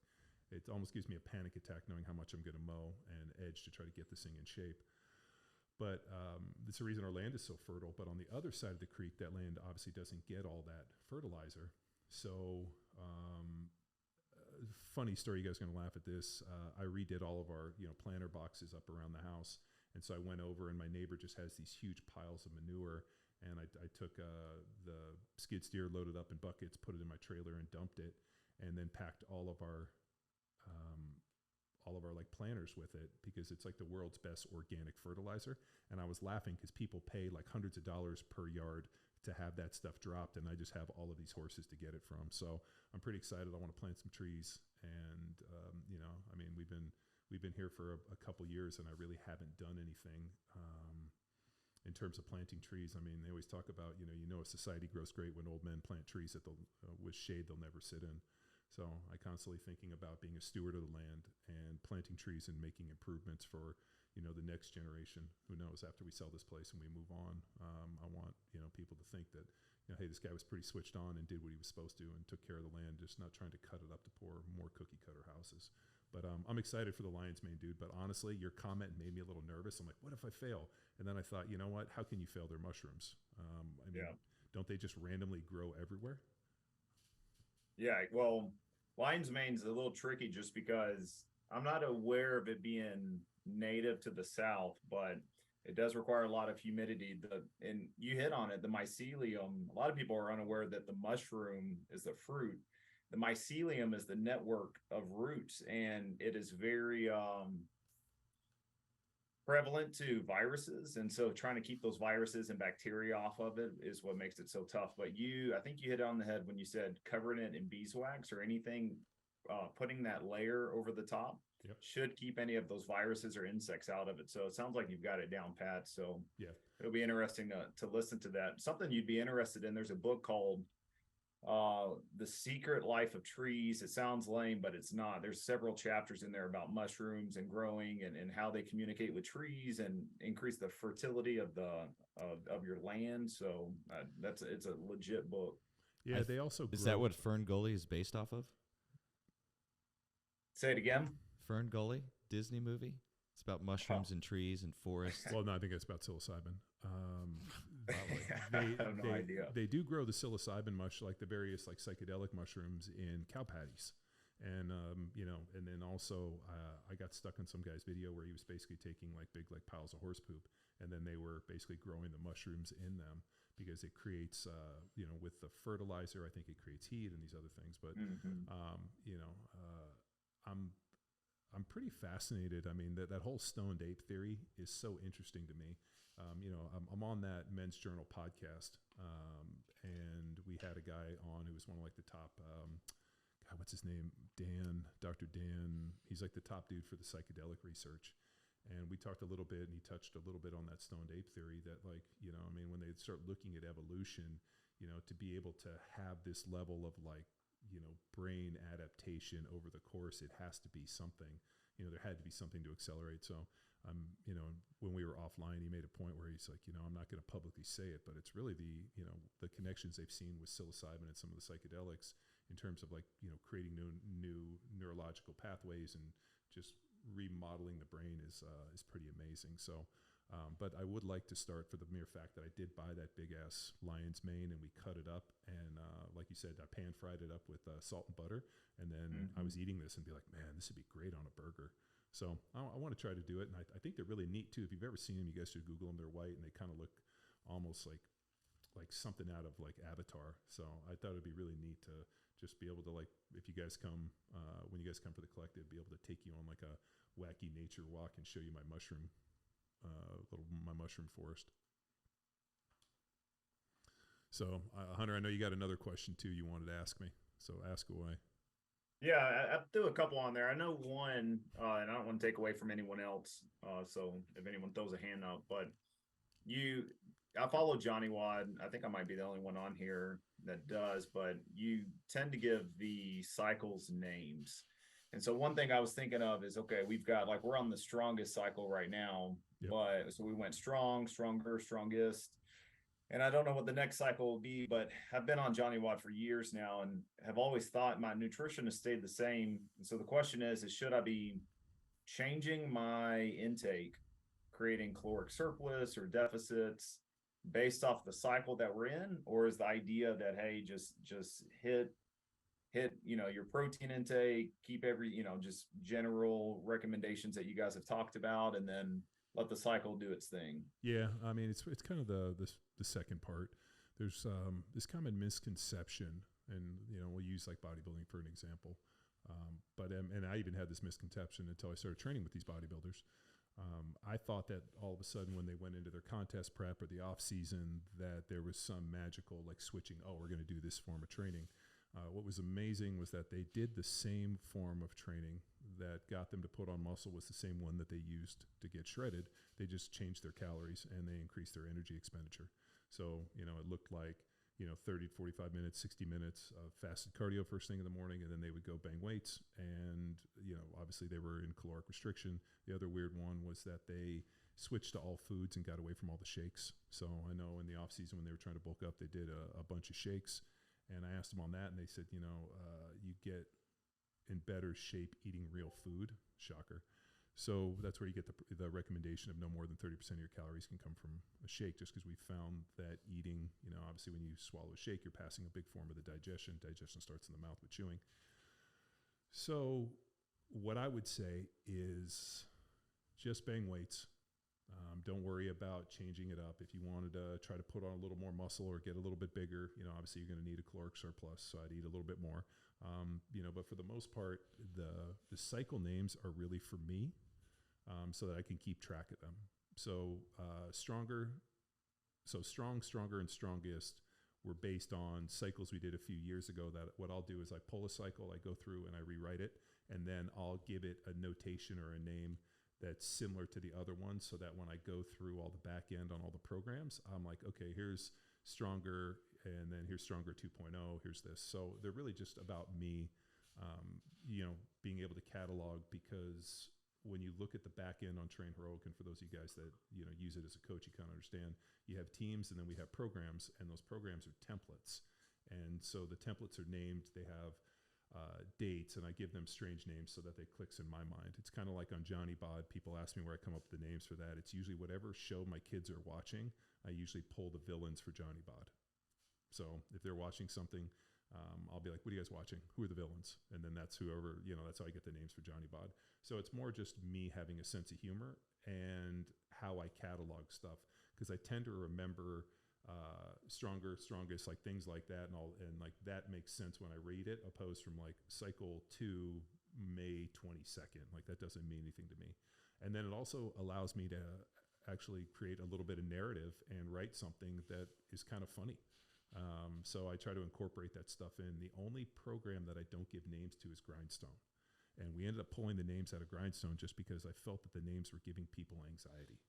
it almost gives me a panic attack knowing how much I'm going to mow and edge to try to get this thing in shape. But it's the reason our land is so fertile. But on the other side of the creek, that land obviously doesn't get all that fertilizer. So funny story, you guys are going to laugh at this. I redid all of our planter boxes up around the house. And so I went over, and my neighbor just has these huge piles of manure. And I took the skid steer, loaded up in buckets, put it in my trailer and dumped it, and then packed all of our like planters with it, because it's like the world's best organic fertilizer. And I was laughing because people pay like hundreds of dollars per yard to have that stuff dropped, and I just have all of these horses to get it from. So I'm pretty excited. I want to plant some trees, and I mean, we've been here for a couple years, and I really haven't done anything in terms of planting trees. I mean, they always talk about a society grows great when old men plant trees that with shade they'll never sit in. So I constantly thinking about being a steward of the land and planting trees and making improvements for, the next generation. Who knows, after we sell this place and we move on, I want, people to think that, hey, this guy was pretty switched on and did what he was supposed to and took care of the land, just not trying to cut it up to pour more cookie cutter houses. But I'm excited for the lion's mane, dude. But honestly, your comment made me a little nervous. I'm like, what if I fail? And then I thought, you know what? How can you fail? They're mushrooms. I mean, don't they just randomly grow everywhere? Yeah, well, lion's mane's a little tricky just because I'm not aware of it being native to the South, but it does require a lot of humidity. And you hit on it, the mycelium. A lot of people are unaware that the mushroom is the fruit. The mycelium is the network of roots, and it is very prevalent to viruses. And so trying to keep those viruses and bacteria off of it is what makes it so tough. But I think you hit it on the head when you said covering it in beeswax or anything, putting that layer over the top should keep any of those viruses or insects out of it. So it sounds like you've got it down pat. So yeah, it'll be interesting to listen to that. Something you'd be interested in, there's a book called The Secret Life of Trees. It sounds lame, but it's not. There's several chapters in there about mushrooms and growing and how they communicate with trees and increase the fertility of your land. So it's a legit book. Yeah, they also is that what Fern Gully is based off of? Say it again. Fern Gully, Disney movie. It's about mushrooms and trees and forests. Well, no, I think it's about psilocybin. I have no idea. They do grow the psilocybin mush, like the various like psychedelic mushrooms, in cow patties. And, and then also I got stuck in some guy's video where he was basically taking like big like piles of horse poop, and then they were basically growing the mushrooms in them because it creates, with the fertilizer, I think it creates heat and these other things. But, I'm pretty fascinated. I mean, that whole stoned ape theory is so interesting to me. I'm on that Men's Journal podcast, and we had a guy on who was one of like the top God, what's his name? Dr. Dan. He's like the top dude for the psychedelic research. And we talked a little bit, and he touched a little bit on that stoned ape theory that, like, you know, I mean, when they start looking at evolution, you know, to be able to have this level of, like, you know, brain adaptation over the course, it has to be something, you know, there had to be something to accelerate. So, you know, when we were offline, he made a point where he's like, you know, I'm not going to publicly say it, but it's really the, you know, the connections they've seen with psilocybin and some of the psychedelics in terms of, like, you know, creating new neurological pathways and just remodeling the brain is pretty amazing. So, but I would like to start for the mere fact that I did buy that big ass lion's mane, and we cut it up, and like you said, I pan fried it up with salt and butter, and then I was eating this and be like, man, this would be great on a burger. So I want to try to do it, and I think they're really neat too. If you've ever seen them, you guys should Google them. They're white, and they kind of look almost like something out of like Avatar. So I thought it'd be really neat to just be able to, like, if you guys come, when you guys come for the collective, be able to take you on like a wacky nature walk and show you my mushroom forest. So Hunter, I know you got another question too you wanted to ask me, so ask away. Yeah, I threw a couple on there. I know one, and I don't want to take away from anyone else. So if anyone throws a hand up, but I follow Johnny Wad. I think I might be the only one on here that does, but you tend to give the cycles names. And so one thing I was thinking of is, okay, we're on the strongest cycle right now, Yep. but so we went strong, stronger, strongest. And I don't know what the next cycle will be, but I've been on Johnny Watt for years now and have always thought my nutrition has stayed the same. And so the question is should I be changing my intake, creating caloric surplus or deficits based off the cycle that we're in? Or is the idea that, hey, just hit, your protein intake, keep just general recommendations that you guys have talked about, and then let the cycle do its thing? Yeah, I mean, it's kind of the second part. There's this common misconception, and we'll use like bodybuilding for an example. But I even had this misconception until I started training with these bodybuilders. I thought that all of a sudden when they went into their contest prep or the off season that there was some magical like switching. Oh, we're going to do this form of training. What was amazing was that they did the same form of training that got them to put on muscle was the same one that they used to get shredded. They just changed their calories and they increased their energy expenditure. So, it looked like, 30 to 45 minutes, 60 minutes of fasted cardio first thing in the morning, and then they would go bang weights. And, obviously they were in caloric restriction. The other weird one was that they switched to all foods and got away from all the shakes. So I know in the off season when they were trying to bulk up, they did a bunch of shakes. And I asked them on that, and they said, you get in better shape eating real food. Shocker. So that's where you get the recommendation of no more than 30% of your calories can come from a shake, just because we found that eating, obviously when you swallow a shake, you're passing a big form of the digestion. Digestion starts in the mouth with chewing. So what I would say is just bang weights. Don't worry about changing it up. If you wanted to try to put on a little more muscle or get a little bit bigger, obviously you're going to need a caloric surplus, so I'd eat a little bit more. But for the most part, the cycle names are really for me, so that I can keep track of them. So strong, stronger, and strongest were based on cycles we did a few years ago. That what I'll do is I pull a cycle, I go through and I rewrite it, and then I'll give it a notation or a name that's similar to the other ones, so that when I go through all the back end on all the programs, I'm like, okay, here's stronger, and then here's stronger 2.0, here's this. So they're really just about me, being able to catalog, because when you look at the back end on Train Heroic, and for those of you guys that, use it as a coach, you kind of understand, you have teams and then we have programs, and those programs are templates. And so the templates are named, they have dates, and I give them strange names so that they clicks in my mind. It's kind of like on Johnny Bod. People ask me where I come up with the names for that. It's usually whatever show my kids are watching, I usually pull the villains for Johnny Bod. So if they're watching something, I'll be like, what are you guys watching? Who are the villains? And then that's whoever, that's how I get the names for Johnny Bod. So it's more just me having a sense of humor and how I catalog stuff, because I tend to remember stronger, strongest, like things like that, and like that makes sense when I read it, opposed from like cycle 2 May 22nd. Like that doesn't mean anything to me. And then it also allows me to actually create a little bit of narrative and write something that is kind of funny. So I try to incorporate that stuff in. The only program that I don't give names to is Grindstone. And we ended up pulling the names out of Grindstone just because I felt that the names were giving people anxiety.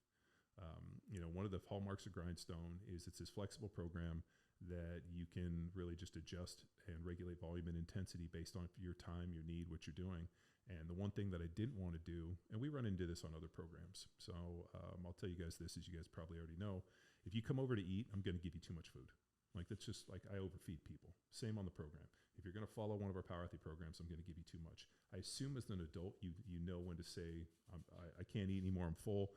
One of the hallmarks of Grindstone is it's this flexible program that you can really just adjust and regulate volume and intensity based on your time, your need, what you're doing. And the one thing that I didn't want to do, and we run into this on other programs, so I'll tell you guys this, as you guys probably already know. If you come over to eat, I'm going to give you too much food. Like, that's just like, I overfeed people. Same on the program. If you're going to follow one of our Power Athlete programs, I'm going to give you too much. I assume as an adult, you know when to say, I can't eat anymore, I'm full.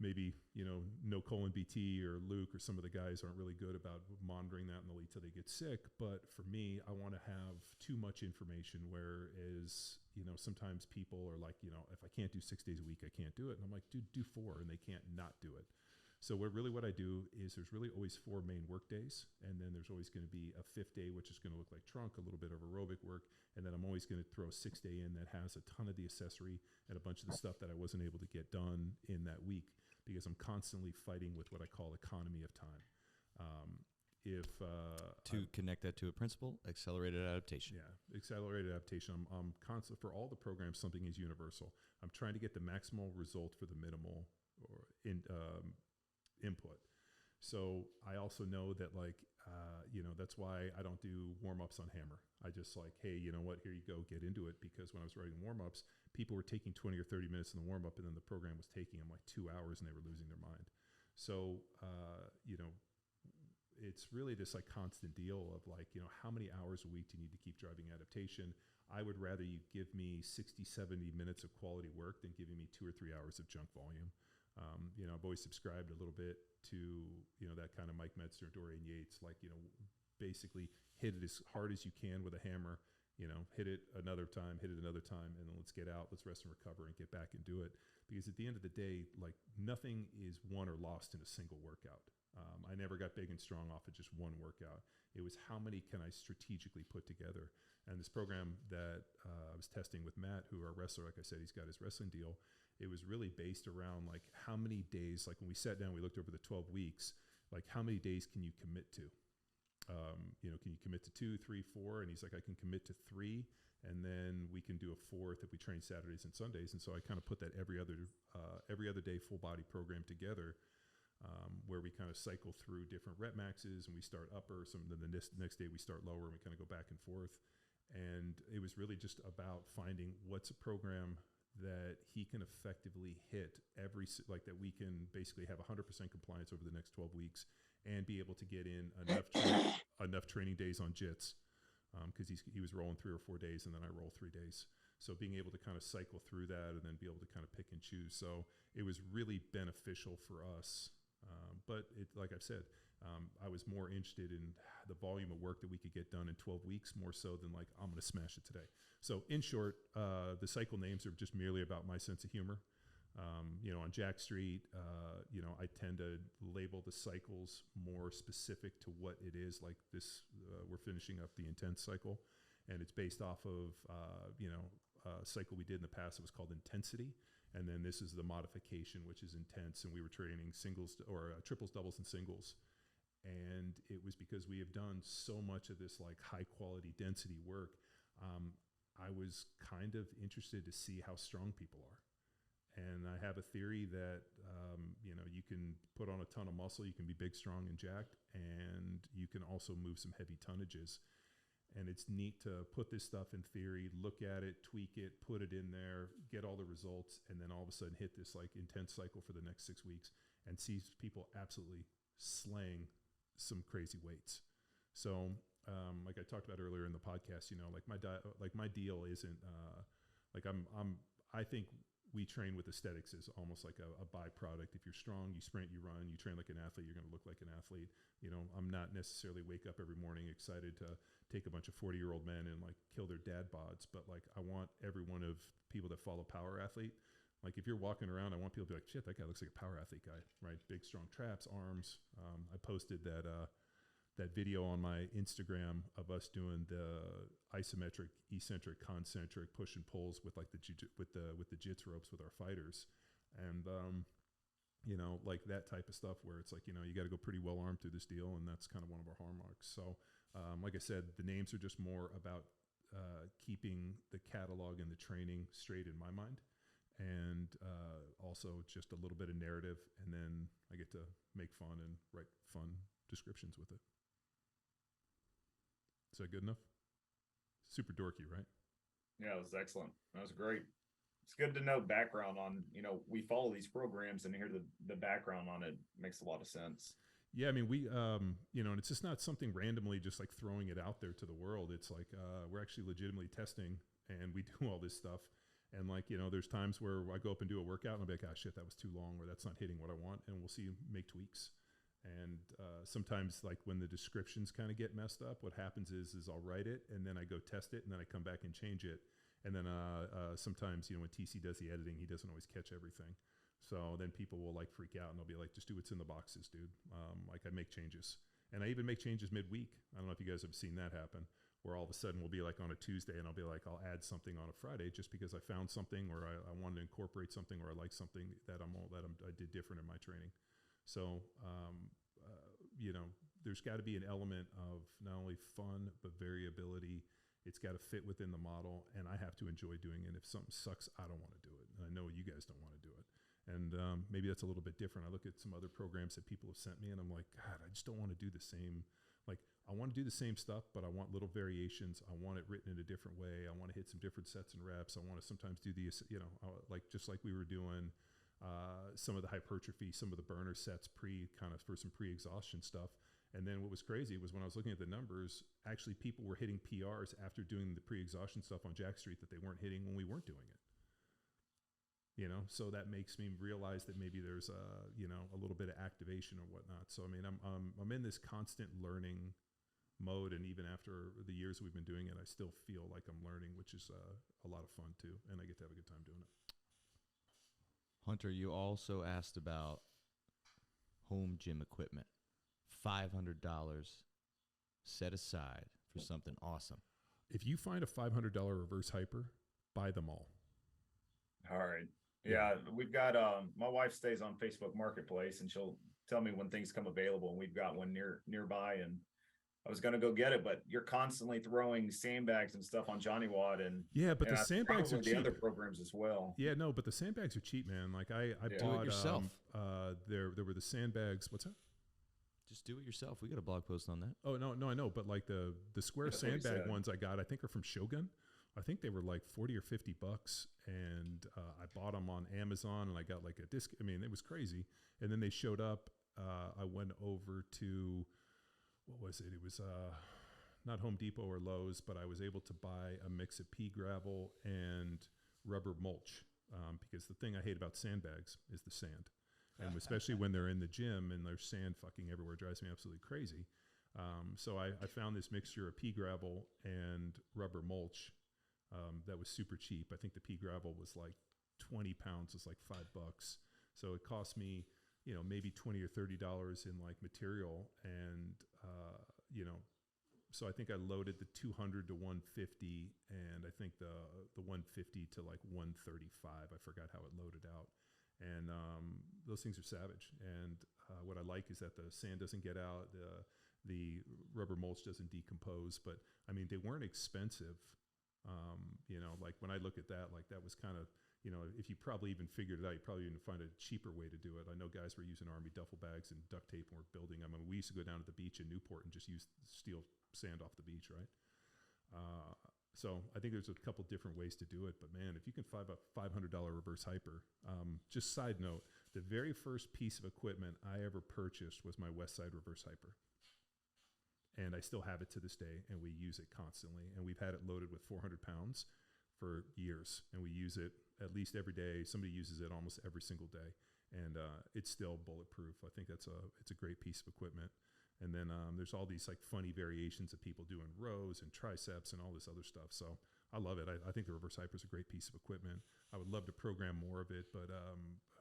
Maybe, no Colin BT or Luke or some of the guys aren't really good about monitoring that and they'll eat till they get sick. But for me, I want to have too much information, whereas, sometimes people are like, if I can't do 6 days a week, I can't do it. And I'm like, dude, do 4, and they can't not do it. So what I do is there's really always 4 main work days, and then there's always going to be a 5th day, which is going to look like trunk, a little bit of aerobic work, and then I'm always going to throw a 6th day in that has a ton of the accessory and a bunch of the stuff that I wasn't able to get done in that week, because I'm constantly fighting with what I call economy of time. To connect that to a principle, accelerated adaptation. Yeah, accelerated adaptation. I'm constant for all the programs. Something is universal. I'm trying to get the maximal result for the minimal input. So I also know that that's why I don't do warm-ups on hammer. I just like, hey, you know what, here you go, get into it. Because when I was writing warm-ups, people were taking 20 or 30 minutes in the warm-up, and then the program was taking them like 2 hours and they were losing their mind. So, it's really this like constant deal of like, how many hours a week do you need to keep driving adaptation? I would rather you give me 60, 70 minutes of quality work than giving me 2 or 3 hours of junk volume. I've always subscribed a little bit to, that kind of Mike Metzner, Dorian Yates, like, basically hit it as hard as you can with a hammer, hit it another time, and then let's get out, let's rest and recover and get back and do it. Because at the end of the day, like, nothing is won or lost in a single workout. I never got big and strong off of just one workout. It was how many can I strategically put together. And this program that I was testing with Matt, who our wrestler, like I said, he's got his wrestling deal. It was really based around like how many days, like when we sat down, we looked over the 12 weeks, like how many days can you commit to? Can you commit to 2, 3, 4? And he's like, I can commit to 3, and then we can do a 4th if we train Saturdays and Sundays. And so I kind of put that every other day full body program together, where we kind of cycle through different rep maxes, and we start upper, then the next day we start lower, and we kind of go back and forth. And it was really just about finding what's a program that he can effectively hit that we can basically have 100% compliance over the next 12 weeks and be able to get in enough training days on jits, because he was rolling 3 or 4 days, and then I roll 3 days. So being able to kind of cycle through that and then be able to kind of pick and choose. So it was really beneficial for us. But like I've said, I was more interested in the volume of work that we could get done in 12 weeks, more so than like, I'm going to smash it today. So in short, the cycle names are just merely about my sense of humor. On Jack Street, I tend to label the cycles more specific to what it is. Like this, we're finishing up the intense cycle, and it's based off of, a cycle we did in the past. It was called intensity. And then this is the modification, which is intense. And we were training singles or triples, doubles, and singles. And it was because we have done so much of this like high quality density work. I was kind of interested to see how strong people are. And I have a theory that, you can put on a ton of muscle, you can be big, strong, and jacked, and you can also move some heavy tonnages. And it's neat to put this stuff in theory, look at it, tweak it, put it in there, get all the results, and then all of a sudden hit this like intense cycle for the next 6 weeks and see people absolutely slaying some crazy weights. So, like I talked about earlier in the podcast, my deal isn't I think we train with aesthetics as almost like a byproduct. If you're strong, you sprint, you run, you train like an athlete, you're going to look like an athlete. I'm not necessarily wake up every morning excited to take a bunch of 40-year-old men and like kill their dad bods. But like, I want every one of people that follow Power Athlete. Like if you're walking around, I want people to be like, shit, that guy looks like a Power Athlete guy, right? Big, strong traps, arms. I posted that video on my Instagram of us doing the isometric, eccentric, concentric push and pulls with like the jits ropes with our fighters. And like that type of stuff where it's like, you got to go pretty well armed through this deal. And that's kind of one of our hallmarks. So, like I said, the names are just more about keeping the catalog and the training straight in my mind. And also just a little bit of narrative. And then I get to make fun and write fun descriptions with it. Is that good enough? Super dorky, right? Yeah, it was excellent. That was great. It's good to know background on, we follow these programs and hear the background on it makes a lot of sense. Yeah, I mean, we, and it's just not something randomly just like throwing it out there to the world. It's like we're actually legitimately testing, and we do all this stuff. And like, there's times where I go up and do a workout and I'll be like, ah, shit, that was too long, or that's not hitting what I want. And we'll see, make tweaks. And sometimes like when the descriptions kind of get messed up, what happens is I'll write it and then I go test it and then I come back and change it. And then sometimes, when TC does the editing, he doesn't always catch everything. So then people will like freak out and they'll be like, just do what's in the boxes, dude. Like I make changes. And I even make changes midweek. I don't know if you guys have seen that happen, where all of a sudden we'll be like on a Tuesday and I'll be like, I'll add something on a Friday just because I found something, or I wanted to incorporate something, or I like something that I did different in my training. So, there's got to be an element of not only fun, but variability. It's got to fit within the model, and I have to enjoy doing it. If something sucks, I don't want to do it. And I know you guys don't want to do it. And maybe that's a little bit different. I look at some other programs that people have sent me, and I'm like, God, I just don't want to do the same. Like, I want to do the same stuff, but I want little variations. I want it written in a different way. I want to hit some different sets and reps. I want to sometimes do the, like just like we were doing some of the hypertrophy, some of the burner sets for some pre-exhaustion stuff. And then what was crazy was when I was looking at the numbers, actually people were hitting PRs after doing the pre-exhaustion stuff on Jack Street that they weren't hitting when we weren't doing it. So that makes me realize that maybe there's a little bit of activation or whatnot. So I mean, I'm in this constant learning mode, and even after the years we've been doing it, I still feel like I'm learning, which is a lot of fun too, and I get to have a good time doing it. Hunter, you also asked about home gym equipment. $500 set aside for something awesome. If you find a $500 reverse hyper, buy them all. All right. Yeah, we've got my wife stays on Facebook Marketplace, and she'll tell me when things come available, and we've got one nearby, and I was going to go get it, but you're constantly throwing sandbags and stuff on Johnny Watt, and yeah, but the sandbags are cheap. The other programs as well. Yeah, no, but the sandbags are cheap, man. Like I bought do it yourself. There were the sandbags. What's that? Just do it yourself. We got a blog post on that. Oh no, I know, but like the square sandbag ones I got, I think are from Shogun. I think they were like $40 or $50, and I bought them on Amazon, and I got like a disc. I mean, it was crazy. And then they showed up. I went over to, what was it? It was not Home Depot or Lowe's, but I was able to buy a mix of pea gravel and rubber mulch, because the thing I hate about sandbags is the sand. And especially when they're in the gym and there's sand fucking everywhere, it drives me absolutely crazy. So I found this mixture of pea gravel and rubber mulch that was super cheap. I think the pea gravel was like 20 pounds, was like $5. So it cost me, maybe $20 or $30 in like material. And, so I think I loaded the 200 to 150, and I think the 150 to like 135. I forgot how it loaded out. And those things are savage. And what I like is that the sand doesn't get out, the rubber mulch doesn't decompose. But I mean, they weren't expensive. Like when I look at that, like that was kind of, if you probably even figured it out, you probably even find a cheaper way to do it. I know guys were using Army duffel bags and duct tape and were building them. I mean, we used to go down to the beach in Newport and just use steel sand off the beach, right? So I think there's a couple different ways to do it, but man, if you can find a $500 reverse hyper, just side note, the very first piece of equipment I ever purchased was my Westside reverse hyper. And I still have it to this day, and we use it constantly. And we've had it loaded with 400 pounds for years, and we use it at least every day. Somebody uses it almost every single day, and it's still bulletproof. I think it's a great piece of equipment. And then there's all these like funny variations of people doing rows and triceps and all this other stuff. So I love it. I think the reverse hyper is a great piece of equipment. I would love to program more of it, but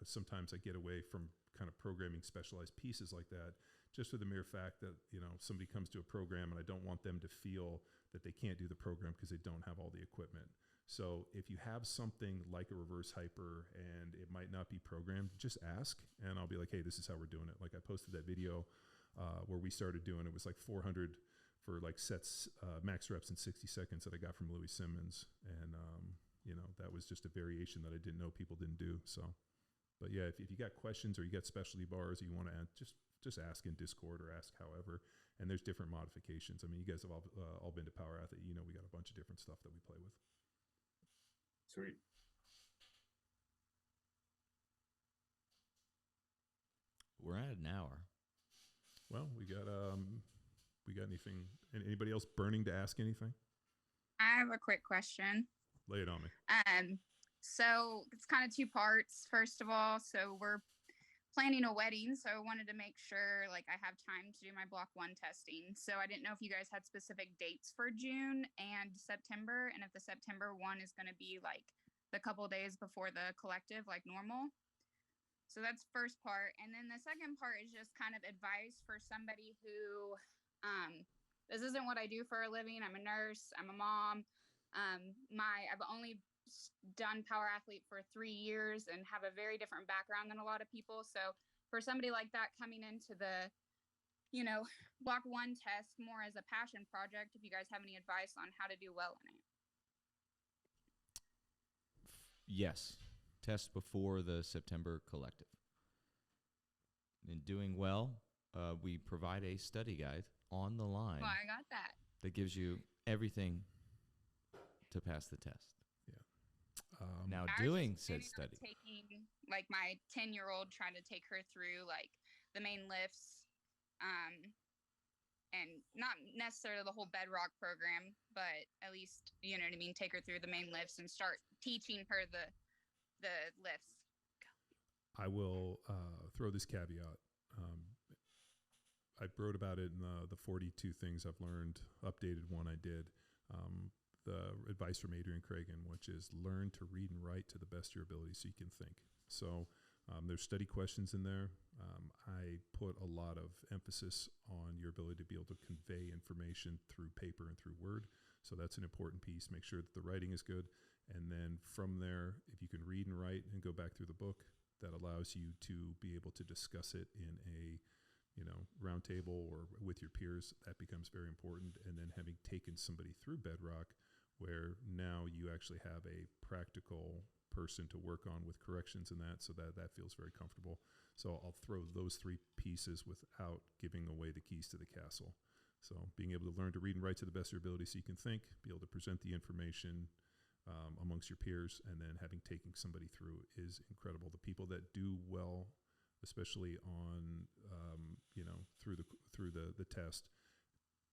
sometimes I get away from kind of programming specialized pieces like that, just for the mere fact that, somebody comes to a program and I don't want them to feel that they can't do the program because they don't have all the equipment. So if you have something like a reverse hyper and it might not be programmed, just ask, and I'll be like, hey, this is how we're doing it. Like I posted that video where we started doing it was like 400 for like sets, max reps in 60 seconds that I got from Louis Simmons. And, you know, that was just a variation that I didn't know people didn't do. So, but yeah, if you got questions or you got specialty bars or you want to add, just ask in Discord or ask however. And there's different modifications. I mean, you guys have all been to Power Athlete. You know, we got a bunch of different stuff that we play with. Sweet. We're at an hour. Well, we got anything? Anybody else burning to ask anything? I have a quick question. Lay it on me. So it's kind of two parts. First of all, so we're planning a wedding, so I wanted to make sure like I have time to do my block 1 testing. So I didn't know if you guys had specific dates for June and September, and if the September one is going to be like the couple days before the collective, like normal. So that's first part. And then the second part is just kind of advice for somebody who, this isn't what I do for a living. I'm a nurse. I'm a mom. I've only done Power Athlete for 3 years and have a very different background than a lot of people. So for somebody like that coming into the, you know, block 1 test more as a passion project, if you guys have any advice on how to do well in it. Yes. Test before the September collective. In doing well, we provide a study guide on the line. Well, I got that. That gives you everything to pass the test. Now doing said study. Taking like my 10-year-old, trying to take her through like the main lifts, and not necessarily the whole Bedrock program, but at least, you know what I mean, take her through the main lifts and start teaching her the lifts. I will throw this caveat. I wrote about it in the 42 things I've learned, updated one I did. The advice from Adrian Cragen, which is learn to read and write to the best of your ability so you can think. So there's study questions in there. I put a lot of emphasis on your ability to be able to convey information through paper and through word. So that's an important piece. Make sure that the writing is good. And then from there, if you can read and write and go back through the book, that allows you to be able to discuss it in a, you know, round table or with your peers. That becomes very important. And then having taken somebody through Bedrock, where now you actually have a practical person to work on with corrections and that, so that feels very comfortable. So I'll throw those 3 pieces without giving away the keys to the castle. So being able to learn to read and write to the best of your ability so you can think, be able to present the information amongst your peers, and then having taken somebody through is incredible. The people that do well, especially on, you know, through the test,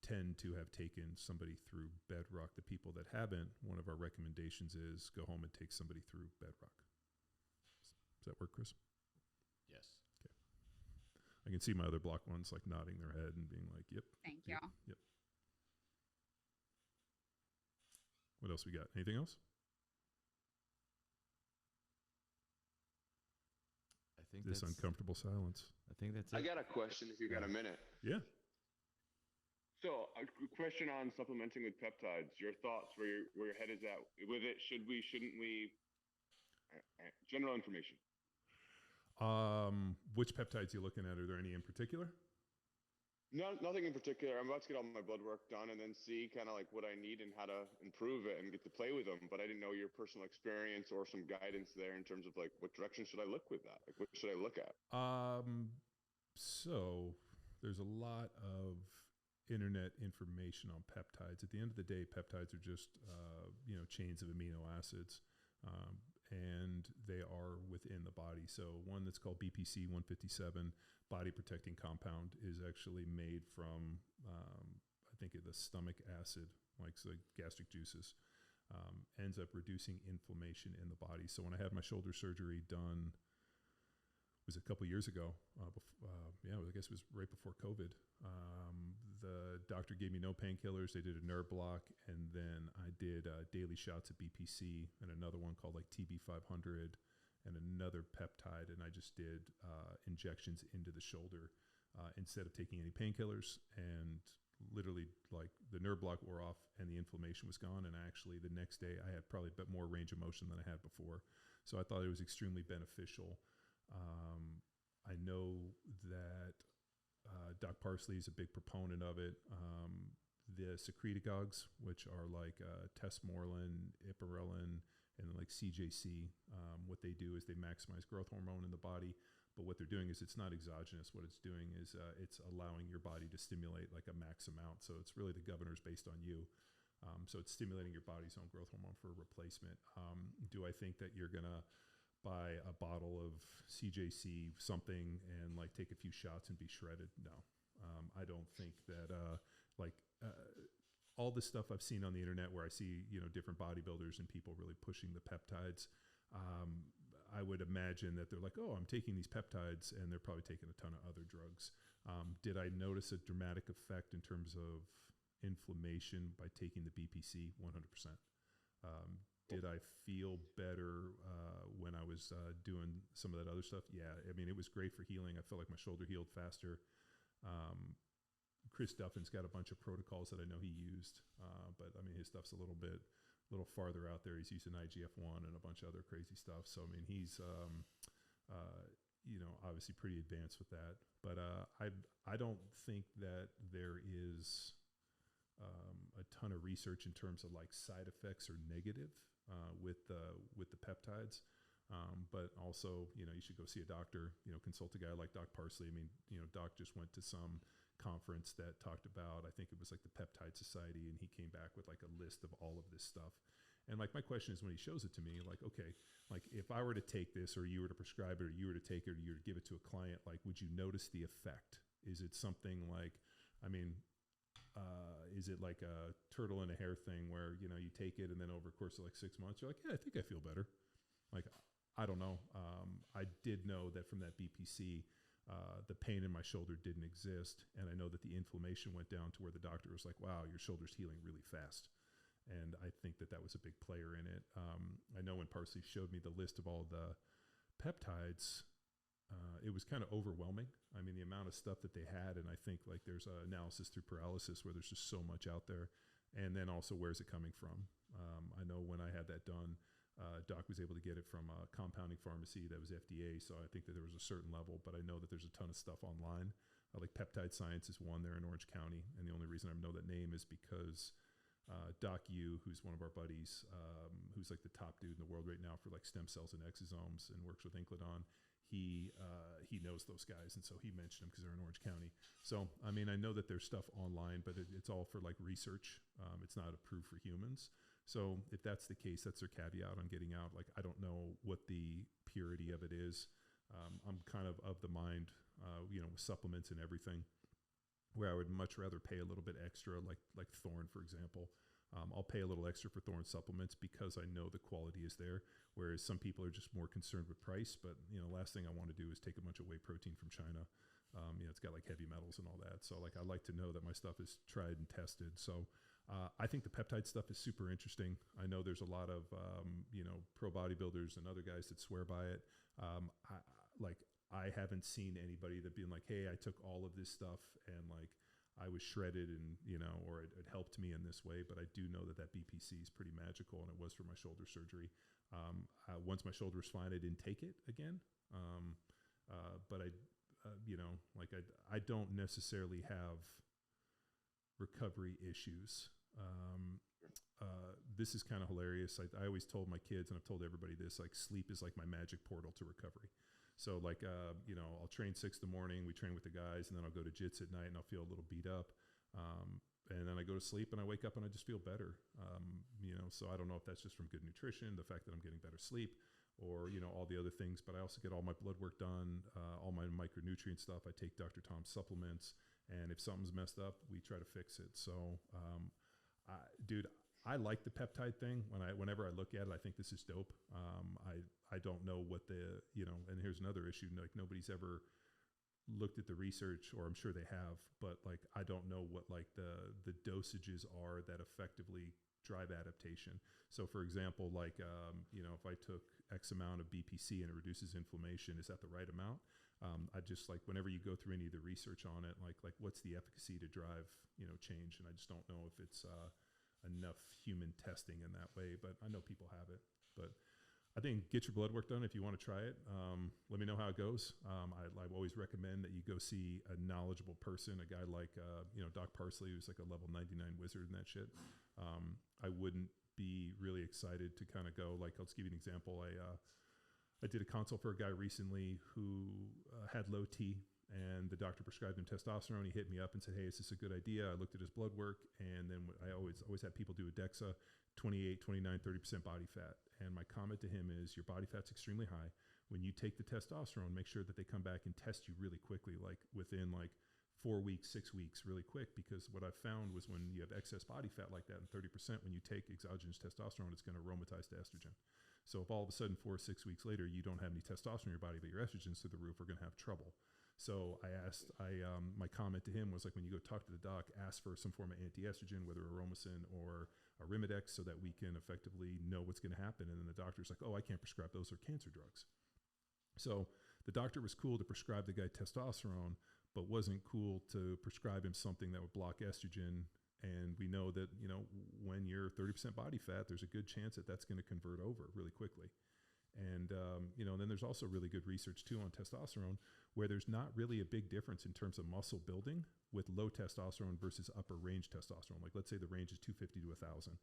tend to have taken somebody through Bedrock. The people that haven't, one of our recommendations is go home and take somebody through Bedrock. Does that work, Chris? Yes. Okay. I can see my other block ones like nodding their head and being like, yep. Thank you. Yep. What else we got? Anything else? I think This uncomfortable silence. I think that's it. I got a question if you got a minute. Yeah. So a question on supplementing with peptides. Your thoughts, where your head is at with it? Should we? Shouldn't we? General information. Which peptides you looking at? Are there any in particular? No, nothing in particular. I'm about to get all my blood work done and then see kind of like what I need and how to improve it and get to play with them. But I didn't know your personal experience or some guidance there in terms of like what direction should I look with that? Like what should I look at? So there's a lot of internet information on peptides. At the end of the day, peptides are just you know, chains of amino acids, and they are within the body. So one that's called BPC 157, body protecting compound, is actually made from I think the stomach acid, like the gastric juices, ends up reducing inflammation in the body. So when I had my shoulder surgery done, was a couple years ago. I guess it was right before COVID. The doctor gave me no painkillers. They did a nerve block, and then I did daily shots of BPC and another one called like TB 500 and another peptide, and I just did injections into the shoulder instead of taking any painkillers, and literally like the nerve block wore off and the inflammation was gone, and actually the next day I had probably a bit more range of motion than I had before. So I thought it was extremely beneficial. I know that Doc Parsley is a big proponent of it. The secretagogues, which are like Testmorelin, Ipirelin, and like CJC, what they do is they maximize growth hormone in the body. But what they're doing is it's not exogenous. What it's doing is it's allowing your body to stimulate like a max amount. So it's really the governor's based on you. So it's stimulating your body's own growth hormone for a replacement. Do I think that you're going to buy a bottle of CJC something and like take a few shots and be shredded? No. I don't think that all the stuff I've seen on the internet where I see, different bodybuilders and people really pushing the peptides, I would imagine that they're like, oh, I'm taking these peptides, and they're probably taking a ton of other drugs. Did I notice a dramatic effect in terms of inflammation by taking the BPC? 100%. Did I feel better when I was doing some of that other stuff? Yeah, I mean, it was great for healing. I felt like my shoulder healed faster. Chris Duffin's got a bunch of protocols that I know he used, but I mean, his stuff's a little farther out there. He's using IGF-1 and a bunch of other crazy stuff. So, I mean, he's, obviously pretty advanced with that. But I don't think that there is a ton of research in terms of like side effects or negative with the peptides. But also, you should go see a doctor, consult a guy like Doc Parsley. I mean, Doc just went to some conference that talked about, I think it was like the Peptide Society, and he came back with like a list of all of this stuff. And like my question is, when he shows it to me, like, okay, like if I were to take this, or you were to prescribe it, or you were to take it, or you were to give it to a client, like, would you notice the effect? Is it something like, I mean, is it like a turtle in a hair thing where, you take it and then over the course of like 6 months, you're like, yeah, I think I feel better. Like, I don't know. I did know that from that BPC, the pain in my shoulder didn't exist. And I know that the inflammation went down to where the doctor was like, wow, your shoulder's healing really fast. And I think that was a big player in it. I know when Parsley showed me the list of all the peptides, it was kind of overwhelming. I mean, the amount of stuff that they had, and I think like there's analysis through paralysis where there's just so much out there. And then also, where's it coming from? I know when I had that done, Doc was able to get it from a compounding pharmacy that was FDA, so I think that there was a certain level, but I know that there's a ton of stuff online. Like Peptide Science is one there in Orange County, and the only reason I know that name is because Doc Yu, who's one of our buddies, who's like the top dude in the world right now for like stem cells and exosomes and works with Inclidon, he knows those guys, and so he mentioned them because they're in Orange County. So, I mean, I know that there's stuff online, but it's all for like research. It's not approved for humans. So if that's the case, that's their caveat on getting out. Like, I don't know what the purity of it is. I'm kind of the mind, with supplements and everything, where I would much rather pay a little bit extra, like Thorne, for example. I'll pay a little extra for Thorne supplements because I know the quality is there, whereas some people are just more concerned with price. But, last thing I want to do is take a bunch of whey protein from China. It's got like heavy metals and all that. So like, I like to know that my stuff is tried and tested. So I think the peptide stuff is super interesting. I know there's a lot of, pro bodybuilders and other guys that swear by it. I haven't seen anybody that being like, hey, I took all of this stuff and like I was shredded and, or it helped me in this way. But I do know that BPC is pretty magical, and it was for my shoulder surgery. Once my shoulder was fine, I didn't take it again. But I don't necessarily have recovery issues. This is kind of hilarious. I always told my kids, and I've told everybody this, like sleep is like my magic portal to recovery. So like, I'll train 6 in the morning, we train with the guys, and then I'll go to jits at night and I'll feel a little beat up. And then I go to sleep and I wake up and I just feel better. So I don't know if that's just from good nutrition, the fact that I'm getting better sleep, or, all the other things, but I also get all my blood work done, all my micronutrient stuff. I take Dr. Tom's supplements, and if something's messed up, we try to fix it. So, dude, I like the peptide thing. Whenever I look at it, I think this is dope. I don't know what and here's another issue. Like, nobody's ever looked at the research, or I'm sure they have, but like, I don't know what like the dosages are that effectively drive adaptation. So for example, like, if I took X amount of BPC and it reduces inflammation. Is that the right amount? I just like whenever you go through any of the research on it, like what's the efficacy to drive, change? And I just don't know if it's enough human testing in that way, but I know people have it. But I think get your blood work done if you want to try it. Let me know how it goes. I always recommend that you go see a knowledgeable person, a guy like, Doc Parsley, who's like a level 99 wizard and that shit. I wouldn't be really excited to kind of go, like, let's give you an example. I did a consult for a guy recently who had low T, and the doctor prescribed him testosterone. He hit me up and said, hey, is this a good idea? I looked at his blood work, and then I always have people do a DEXA, 28, 29, 30% body fat. And my comment to him is, your body fat's extremely high. When you take the testosterone, make sure that they come back and test you really quickly, like within 4 weeks, 6 weeks, really quick. Because what I've found was when you have excess body fat like that, and 30%, when you take exogenous testosterone, it's going to aromatize to estrogen. So if all of a sudden 4 or 6 weeks later, you don't have any testosterone in your body, but your estrogen's through the roof, we're going to have trouble. So my comment to him was like, when you go talk to the doc, ask for some form of anti-estrogen, whether Aromacin or Arimidex, so that we can effectively know what's going to happen. And then the doctor's like, oh, I can't prescribe those, are cancer drugs. So the doctor was cool to prescribe the guy testosterone, but wasn't cool to prescribe him something that would block estrogen. And we know that, when you're 30% body fat, there's a good chance that that's going to convert over really quickly. And, then there's also really good research too on testosterone, where there's not really a big difference in terms of muscle building with low testosterone versus upper range testosterone. Like, let's say the range is 250 to 1,000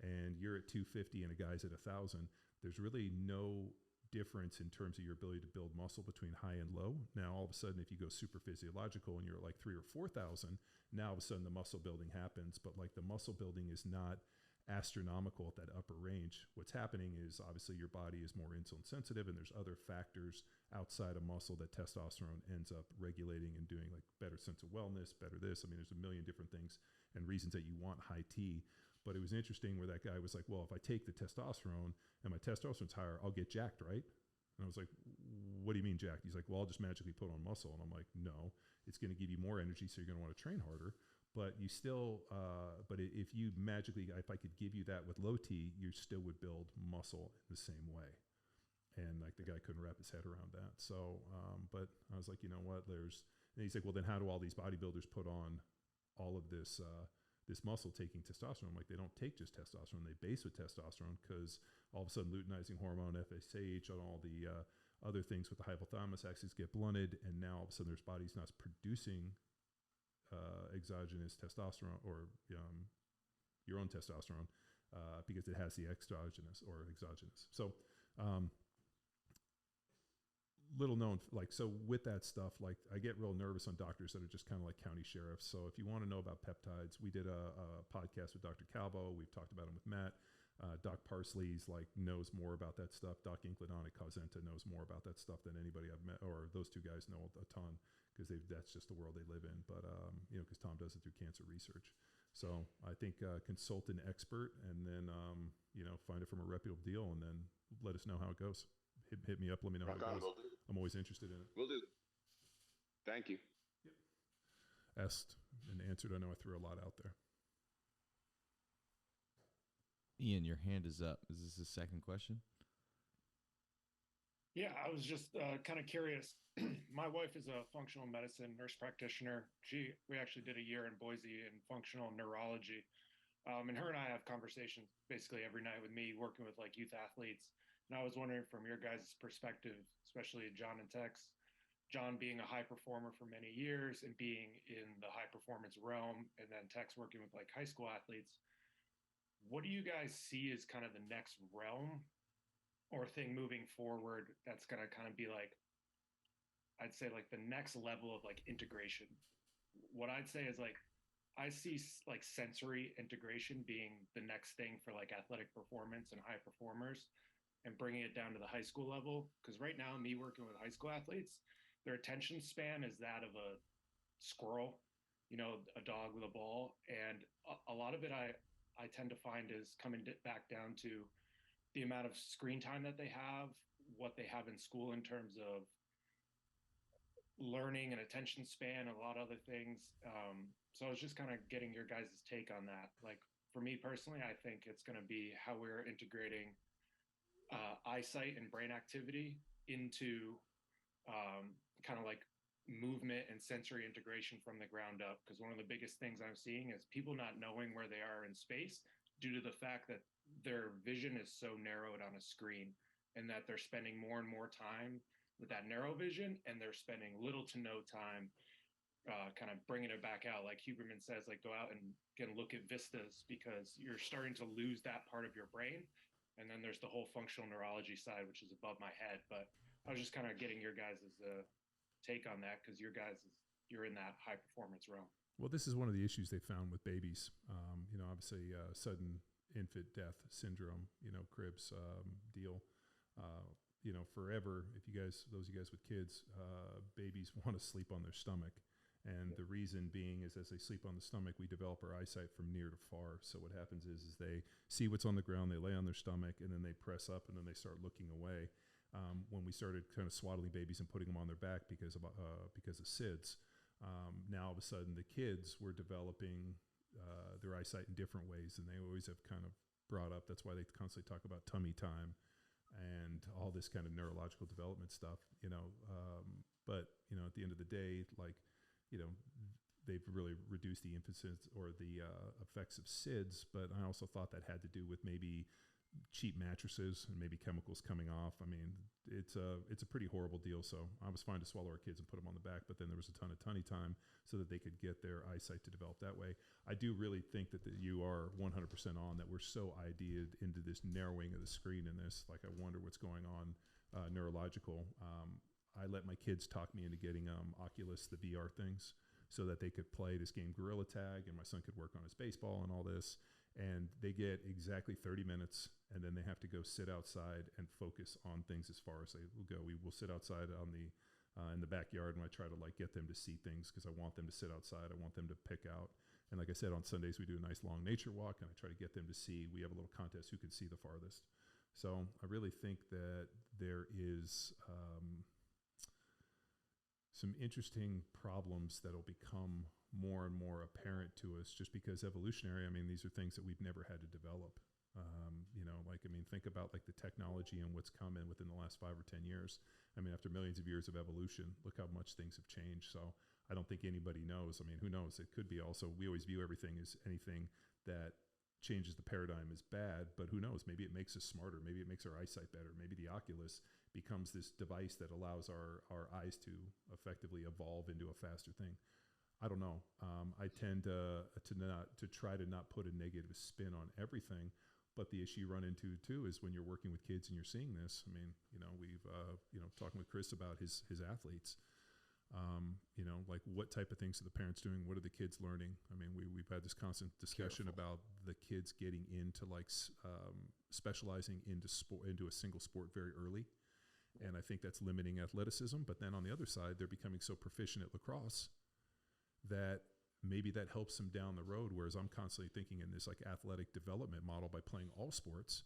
and you're at 250 and a guy's at 1,000. There's really no difference in terms of your ability to build muscle between high and low. Now, all of a sudden, if you go super physiological and you're at like 3,000 or 4,000, now all of a sudden the muscle building happens. But like, the muscle building is not astronomical at that upper range. What's happening is, obviously, your body is more insulin sensitive, and there's other factors outside of muscle that testosterone ends up regulating and doing, like better sense of wellness, better this. I mean, there's a million different things and reasons that you want high T. But it was interesting where that guy was like, well, if I take the testosterone and my testosterone's higher, I'll get jacked, right? And I was like, what do you mean jacked? He's like, well, I'll just magically put on muscle. And I'm like, no, it's going to give you more energy, so you're going to want to train harder. But you still, but if you magically, if I could give you that with low T, you still would build muscle in the same way. And like, the guy couldn't wrap his head around that. So, but I was like, you know what, and he's like, well, then how do all these bodybuilders put on all of this, this muscle taking testosterone? I'm like, they don't take just testosterone, they base with testosterone, because all of a sudden luteinizing hormone, FSH, and all the other things with the hypothalamus axis get blunted. And now all of a sudden their body's not producing exogenous testosterone or your own testosterone because it has the exogenous or exogenous. So little known, so with that stuff, like, I get real nervous on doctors that are just kind of like county sheriffs. So if you want to know about peptides, we did a podcast with Dr. Calvo. We've talked about him with Matt. Doc Parsley's knows more about that stuff. Doc Inclidon at Cosenta knows more about that stuff than anybody I've met, or those two guys know a ton, because that's just the world they live in. But because Tom does it through cancer research. So I think consult an expert, and then find it from a reputable deal, and then let us know how it goes. Hit me up. Let me know how it goes. I'm always interested in it. Will do. Thank you. Yep. Asked and answered. I know I threw a lot out there. Ian, your hand is up. Is this the second question? Yeah, I was just kind of curious. My wife is a functional medicine nurse practitioner. We actually did a year in Boise in functional neurology. And her and I have conversations basically every night with me working with like youth athletes. And I was wondering, from your guys' perspective, especially John and Tex, John being a high performer for many years and being in the high performance realm, and then Tex working with like high school athletes, what do you guys see as kind of the next realm or thing moving forward that's going to kind of be like, I'd say like the next level of like integration? What I'd say is like, I see like sensory integration being the next thing for like athletic performance and high performers, and bringing it down to the high school level. Because right now, me working with high school athletes, their attention span is that of a squirrel, a dog with a ball. And a lot of it I tend to find is coming back down to the amount of screen time that they have, what they have in school in terms of learning and attention span, and a lot of other things. So I was just kind of getting your guys' take on that. Like, for me personally, I think it's going to be how we're integrating eyesight and brain activity into kind of like movement and sensory integration from the ground up. Because one of the biggest things I'm seeing is people not knowing where they are in space due to the fact that their vision is so narrowed on a screen, and that they're spending more and more time with that narrow vision, and they're spending little to no time kind of bringing it back out. Like Huberman says, like, go out and look at vistas, because you're starting to lose that part of your brain. And then there's the whole functional neurology side, which is above my head. But I was just kind of getting your guys' take on that, because you're in that high performance realm. Well, this is one of the issues they found with babies. Obviously, sudden infant death syndrome, cribs deal. Forever, those of you guys with kids, babies want to sleep on their stomach. And the reason being is, as they sleep on the stomach, we develop our eyesight from near to far. So what happens is they see what's on the ground, they lay on their stomach, and then they press up, and then they start looking away. When we started kind of swaddling babies and putting them on their back because of SIDS, now all of a sudden the kids were developing their eyesight in different ways, and they always have kind of brought up. That's why they constantly talk about tummy time and all this kind of neurological development stuff. But at the end of the day, they've really reduced the incidence or the effects of SIDS. But I also thought that had to do with maybe cheap mattresses and maybe chemicals coming off. I mean, it's a pretty horrible deal. So I was fine to swallow our kids and put them on the back, but then there was a ton of tummy time so that they could get their eyesight to develop that way. I do really think that you are 100% on that. We're so ideated into this narrowing of the screen in this. Like, I wonder what's going on neurological. I let my kids talk me into getting Oculus, the VR things, so that they could play this game Gorilla Tag, and my son could work on his baseball and all this. And they get exactly 30 minutes, and then they have to go sit outside and focus on things as far as they will go. We will sit outside on in the backyard, and I try to get them to see things, because I want them to sit outside. I want them to pick out. And like I said, on Sundays we do a nice long nature walk, and I try to get them to see. We have a little contest who can see the farthest. So I really think that there is some interesting problems that will become more and more apparent to us, just because evolutionary, these are things that we've never had to develop. Think about the technology and what's come in within the last 5 or 10 years. After millions of years of evolution, look how much things have changed. So I don't think anybody knows. Who knows? It could be also, we always view everything as anything that changes the paradigm is bad, but who knows? Maybe it makes us smarter. Maybe it makes our eyesight better. Maybe the Oculus becomes this device that allows our eyes to effectively evolve into a faster thing. I don't know. I tend to try to not put a negative spin on everything, but the issue you run into too is when you're working with kids and you're seeing this. We've talking with Chris about his athletes. What type of things are the parents doing? What are the kids learning? We've had this constant discussion about the kids getting into specializing into a single sport very early. And I think that's limiting athleticism. But then on the other side, they're becoming so proficient at lacrosse that maybe that helps them down the road. Whereas I'm constantly thinking in this athletic development model by playing all sports,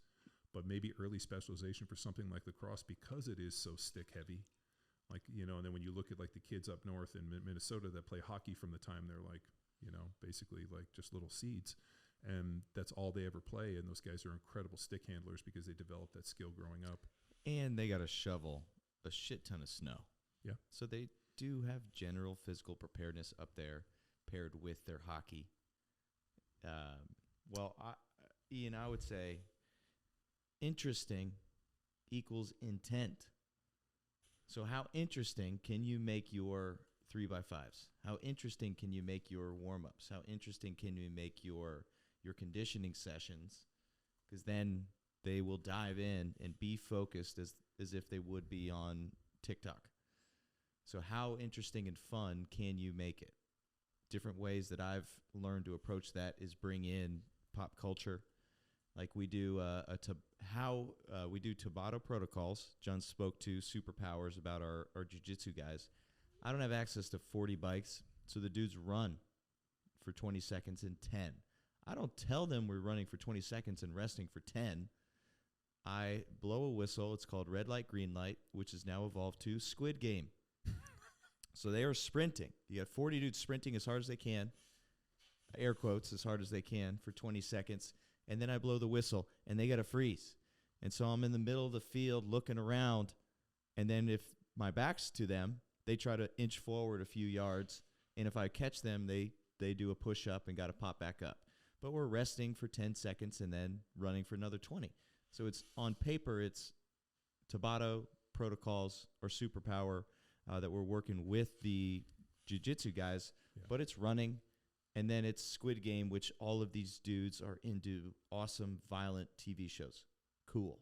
but maybe early specialization for something like lacrosse, because it is so stick heavy. And then when you look at the kids up north in Minnesota that play hockey from the time they're basically just little seeds, and that's all they ever play. And those guys are incredible stick handlers because they developed that skill growing up. And they got to shovel a shit ton of snow. Yeah. So they do have general physical preparedness up there paired with their hockey. Ian, I would say interesting equals intent. So how interesting can you make your 3x5s? How interesting can you make your warm-ups? How interesting can you make your conditioning sessions? Because then they will dive in and be focused as if they would be on TikTok. So how interesting and fun can you make it? Different ways that I've learned to approach that is bring in pop culture. Like we do we do Tabata protocols. John spoke to Superpowers about our jiu-jitsu guys. I don't have access to 40 bikes, so the dudes run for 20 seconds and 10. I don't tell them we're running for 20 seconds and resting for 10. I blow a whistle. It's called red light, green light, which has now evolved to Squid Game. So they are sprinting. You got 40 dudes sprinting as hard as they can, air quotes, as hard as they can for 20 seconds. And then I blow the whistle, and they got to freeze. And so I'm in the middle of the field looking around, and then if my back's to them, they try to inch forward a few yards, and if I catch them, they do a push-up and got to pop back up. But we're resting for 10 seconds and then running for another 20. So it's on paper, it's Tabata protocols or superpower that we're working with the jiu-jitsu guys, but it's running. And then it's Squid Game, which all of these dudes are into awesome, violent TV shows. Cool.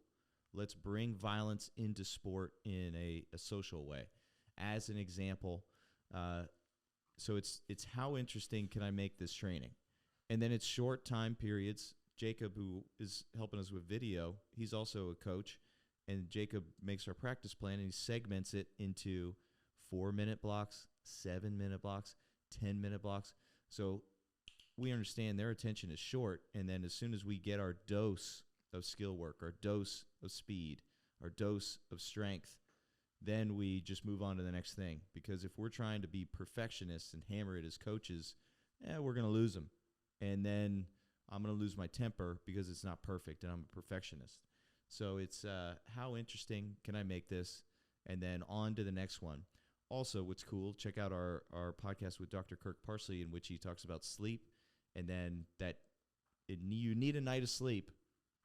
Let's bring violence into sport in a social way. As an example, so it's how interesting can I make this training? And then it's short time periods. Jacob, who is helping us with video, he's also a coach. And Jacob makes our practice plan, and he segments it into 4-minute blocks, 7-minute blocks, 10-minute blocks. So we understand their attention is short, and then as soon as we get our dose of skill work, our dose of speed, our dose of strength, then we just move on to the next thing. Because if we're trying to be perfectionists and hammer it as coaches, we're going to lose them. And then I'm going to lose my temper because it's not perfect, and I'm a perfectionist. So it's how interesting can I make this, and then on to the next one. Also, what's cool, check out our podcast with Dr. Kirk Parsley, in which he talks about sleep, and then you need a night of sleep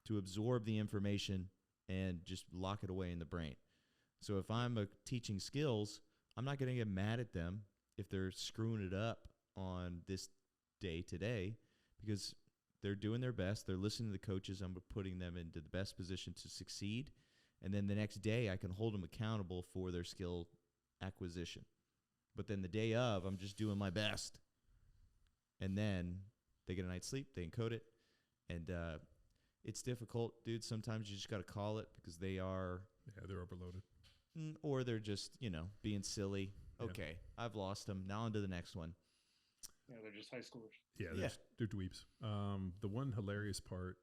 to absorb the information and just lock it away in the brain. So if I'm teaching skills, I'm not going to get mad at them if they're screwing it up on this day today, because they're doing their best. They're listening to the coaches. I'm putting them into the best position to succeed. And then the next day, I can hold them accountable for their skill acquisition. But then the day of, I'm just doing my best. And then they get a night's sleep. They encode it. And it's difficult, dude. Sometimes you just got to call it because they are. Yeah, they're overloaded. Or they're just, being silly. Okay, I've lost them. Now on to the next one. Yeah, they're just high schoolers. Yeah, they're dweebs. The one hilarious part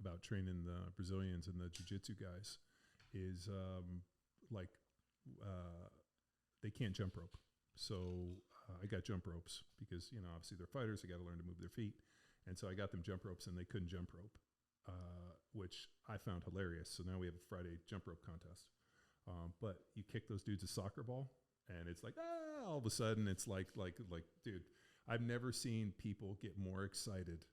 about training the Brazilians and the jiu-jitsu guys is they can't jump rope. So I got jump ropes because, obviously they're fighters. They got to learn to move their feet. And so I got them jump ropes, and they couldn't jump rope, which I found hilarious. So now we have a Friday jump rope contest. But you kick those dudes a soccer ball, and it's like, all of a sudden it's like, dude, I've never seen people get more excited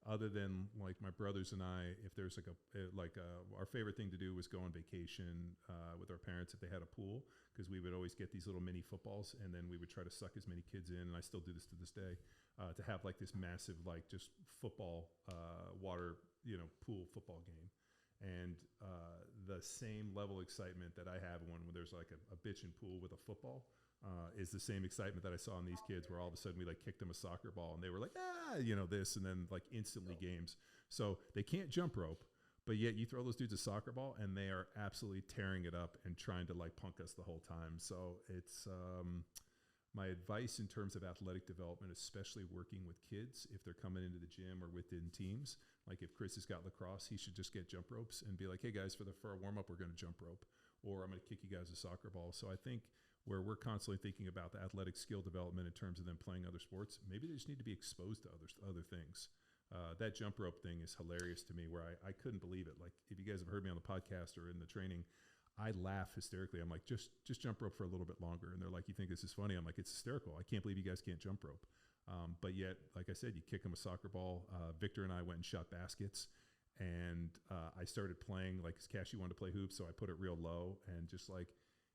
other than like my brothers and I. If there's our favorite thing to do was go on vacation with our parents if they had a pool, because we would always get these little mini footballs, and then we would try to suck as many kids in, and I still do this to this day, to have like this massive just football water pool football game. And the same level of excitement that I have when there's like a bitchin' pool with a football is the same excitement that I saw in these kids, where all of a sudden we like kicked them a soccer ball and they were like, this, and then like instantly games. So they can't jump rope, but yet you throw those dudes a soccer ball and they are absolutely tearing it up and trying to like punk us the whole time. So it's my advice in terms of athletic development, especially working with kids, if they're coming into the gym or within teams, like if Chris has got lacrosse, he should just get jump ropes and be like, hey guys, for our warm up, we're going to jump rope, or I'm going to kick you guys a soccer ball. So I think where we're constantly thinking about the athletic skill development in terms of them playing other sports, maybe they just need to be exposed to other things. That jump rope thing is hilarious to me, where I couldn't believe it. Like if you guys have heard me on the podcast or in the training, I laugh hysterically. I'm like, just jump rope for a little bit longer. And they're like, you think this is funny? I'm like, it's hysterical. I can't believe you guys can't jump rope. But yet, like I said, you kick them a soccer ball. Victor and I went and shot baskets, and I started playing, like, Cashy wanted to play hoops, so I put it real low, and just like,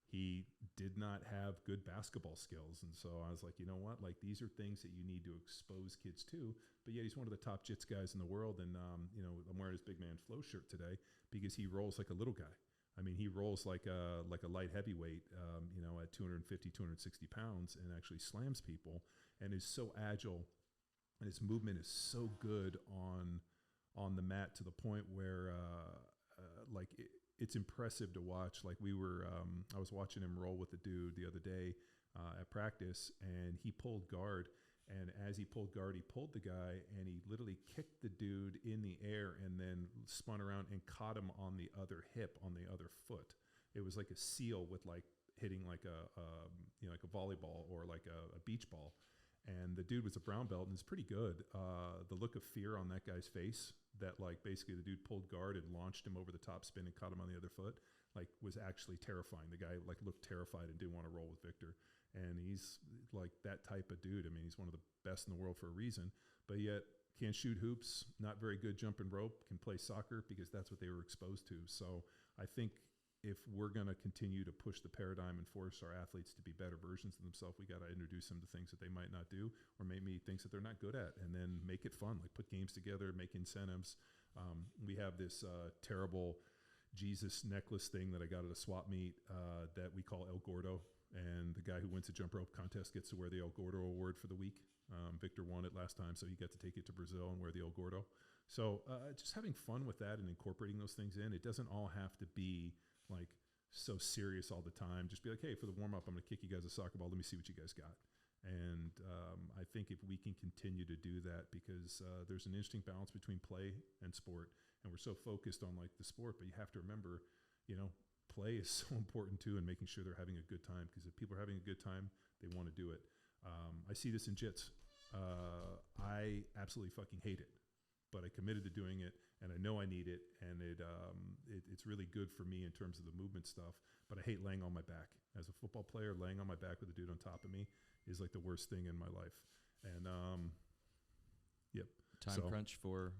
he did not have good basketball skills. And so I was like, you know what? Like, these are things that you need to expose kids to. But yet he's one of the top jits guys in the world. And, I'm wearing his Big Man Flow shirt today because he rolls like a little guy. I mean, he rolls like a light heavyweight, at 250, 260 pounds, and actually slams people, and is so agile, and his movement is so good on the mat, to the point where it's impressive to watch. Like I was watching him roll with the dude the other day at practice, and he pulled guard. And as he pulled guard, he pulled the guy, and he literally kicked the dude in the air and then spun around and caught him on the other hip, on the other foot. It was like a seal with like hitting like a volleyball or like a beach ball. And the dude was a brown belt, and it's pretty good. The look of fear on that guy's face that like basically the dude pulled guard and launched him over the top spin and caught him on the other foot, like was actually terrifying. The guy like looked terrified and didn't want to roll with Victor. And he's like that type of dude. I mean, he's one of the best in the world for a reason, but yet can't shoot hoops, not very good jumping rope, can play soccer because that's what they were exposed to. So I think if we're going to continue to push the paradigm and force our athletes to be better versions of themselves, we got to introduce them to things that they might not do, or maybe things that they're not good at, and then make it fun, like put games together, make incentives. We have this terrible Jesus necklace thing that I got at a swap meet that we call El Gordo, and the guy who wins the jump rope contest gets to wear the El Gordo award for the week. Victor won it last time, so he got to take it to Brazil and wear the El Gordo. So just having fun with that and incorporating those things in. It doesn't all have to be like so serious all the time. Just be like, hey, for the warm-up, I'm going to kick you guys a soccer ball. Let me see what you guys got. And I think if we can continue to do that, because there's an interesting balance between play and sport, and we're so focused on like the sport, but you have to remember, you know, play is so important too, and making sure they're having a good time, because if people are having a good time, they want to do it. I see this in jits. I absolutely fucking hate it, but I committed to doing it, and I know I need it, and it's really good for me in terms of the movement stuff, but I hate laying on my back. As a football player, laying on my back with a dude on top of me is like the worst thing in my life. And yep. Time crunch for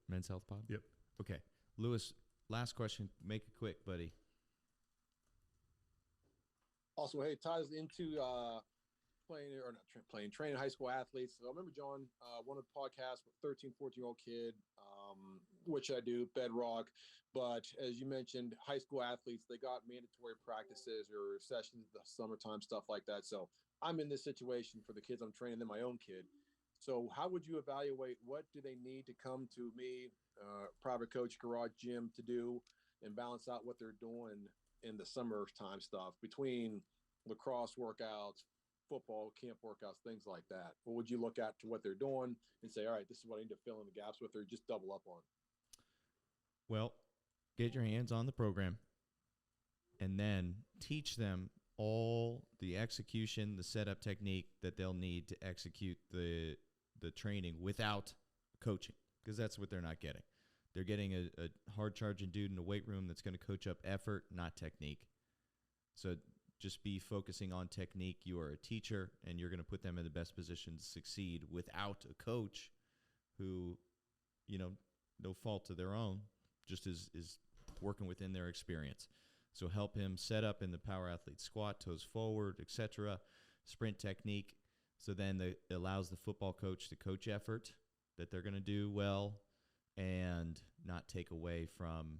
Men's Health Pod? Yep. Okay. Lewis, last question. Make it quick, buddy. Also, hey, ties into training high school athletes. So I remember, John, one of the podcasts with 13, 14-year-old kid, which I do, Bedrock. But as you mentioned, high school athletes, they got mandatory practices or sessions, the summertime, stuff like that. So I'm in this situation for the kids I'm training, than my own kid. So how would you evaluate, what do they need to come to me, private coach, garage gym, to do and balance out what they're doing in the summertime stuff between lacrosse workouts, football camp workouts, things like that? What would you look at to what they're doing and say, all right, this is what I need to fill in the gaps with, or just double up on? Well, get your hands on the program and then teach them all the execution, the setup technique that they'll need to execute the training without coaching, because that's what they're not getting. They're getting a hard-charging dude in a weight room that's going to coach up effort, not technique. So just be focusing on technique. You are a teacher, and you're going to put them in the best position to succeed without a coach who, you know, no fault of their own, just is working within their experience. So help him set up in the power athlete squat, toes forward, etc., sprint technique. So then it allows the football coach to coach effort that they're going to do well and not take away from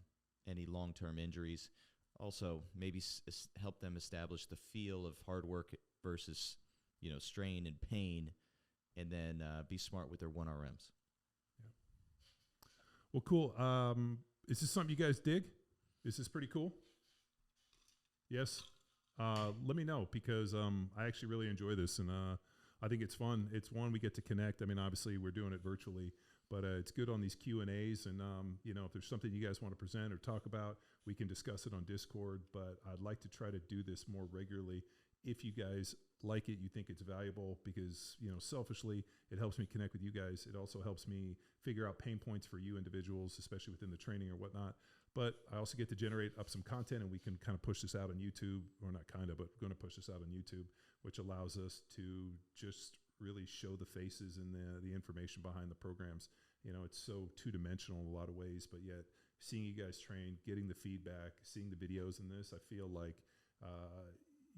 any long-term injuries. Also, maybe help them establish the feel of hard work versus, you know, strain and pain, and then be smart with their 1RMs. Yeah. Well, cool. Is this something you guys dig? Is this pretty cool? Yes. Let me know, because I actually really enjoy this, and I think it's fun. It's one, we get to connect. I mean, obviously we're doing it virtually, but it's good on these Q&As, and you know, if there's something you guys want to present or talk about, we can discuss it on Discord. But I'd like to try to do this more regularly if you guys like it, you think it's valuable, because, you know, selfishly, it helps me connect with you guys. It also helps me figure out pain points for you individuals, especially within the training or whatnot. But I also get to generate up some content, and we can kind of push this out on YouTube, or not kind of, but we're going to push this out on YouTube, which allows us to just really show the faces and the information behind the programs. You know, it's so two-dimensional in a lot of ways, but yet seeing you guys train, getting the feedback, seeing the videos in this, I feel like,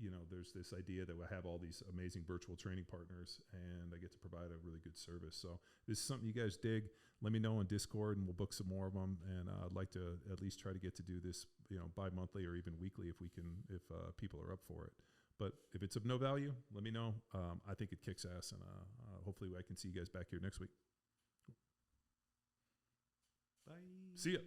you know, there's this idea that we have all these amazing virtual training partners, and I get to provide a really good service. So this is something you guys dig. Let me know on Discord, and we'll book some more of them. And I'd like to at least try to get to do this, you know, bi-monthly or even weekly if we can, if people are up for it. But if it's of no value, let me know. I think it kicks ass, and hopefully I can see you guys back here next week. Bye. See ya.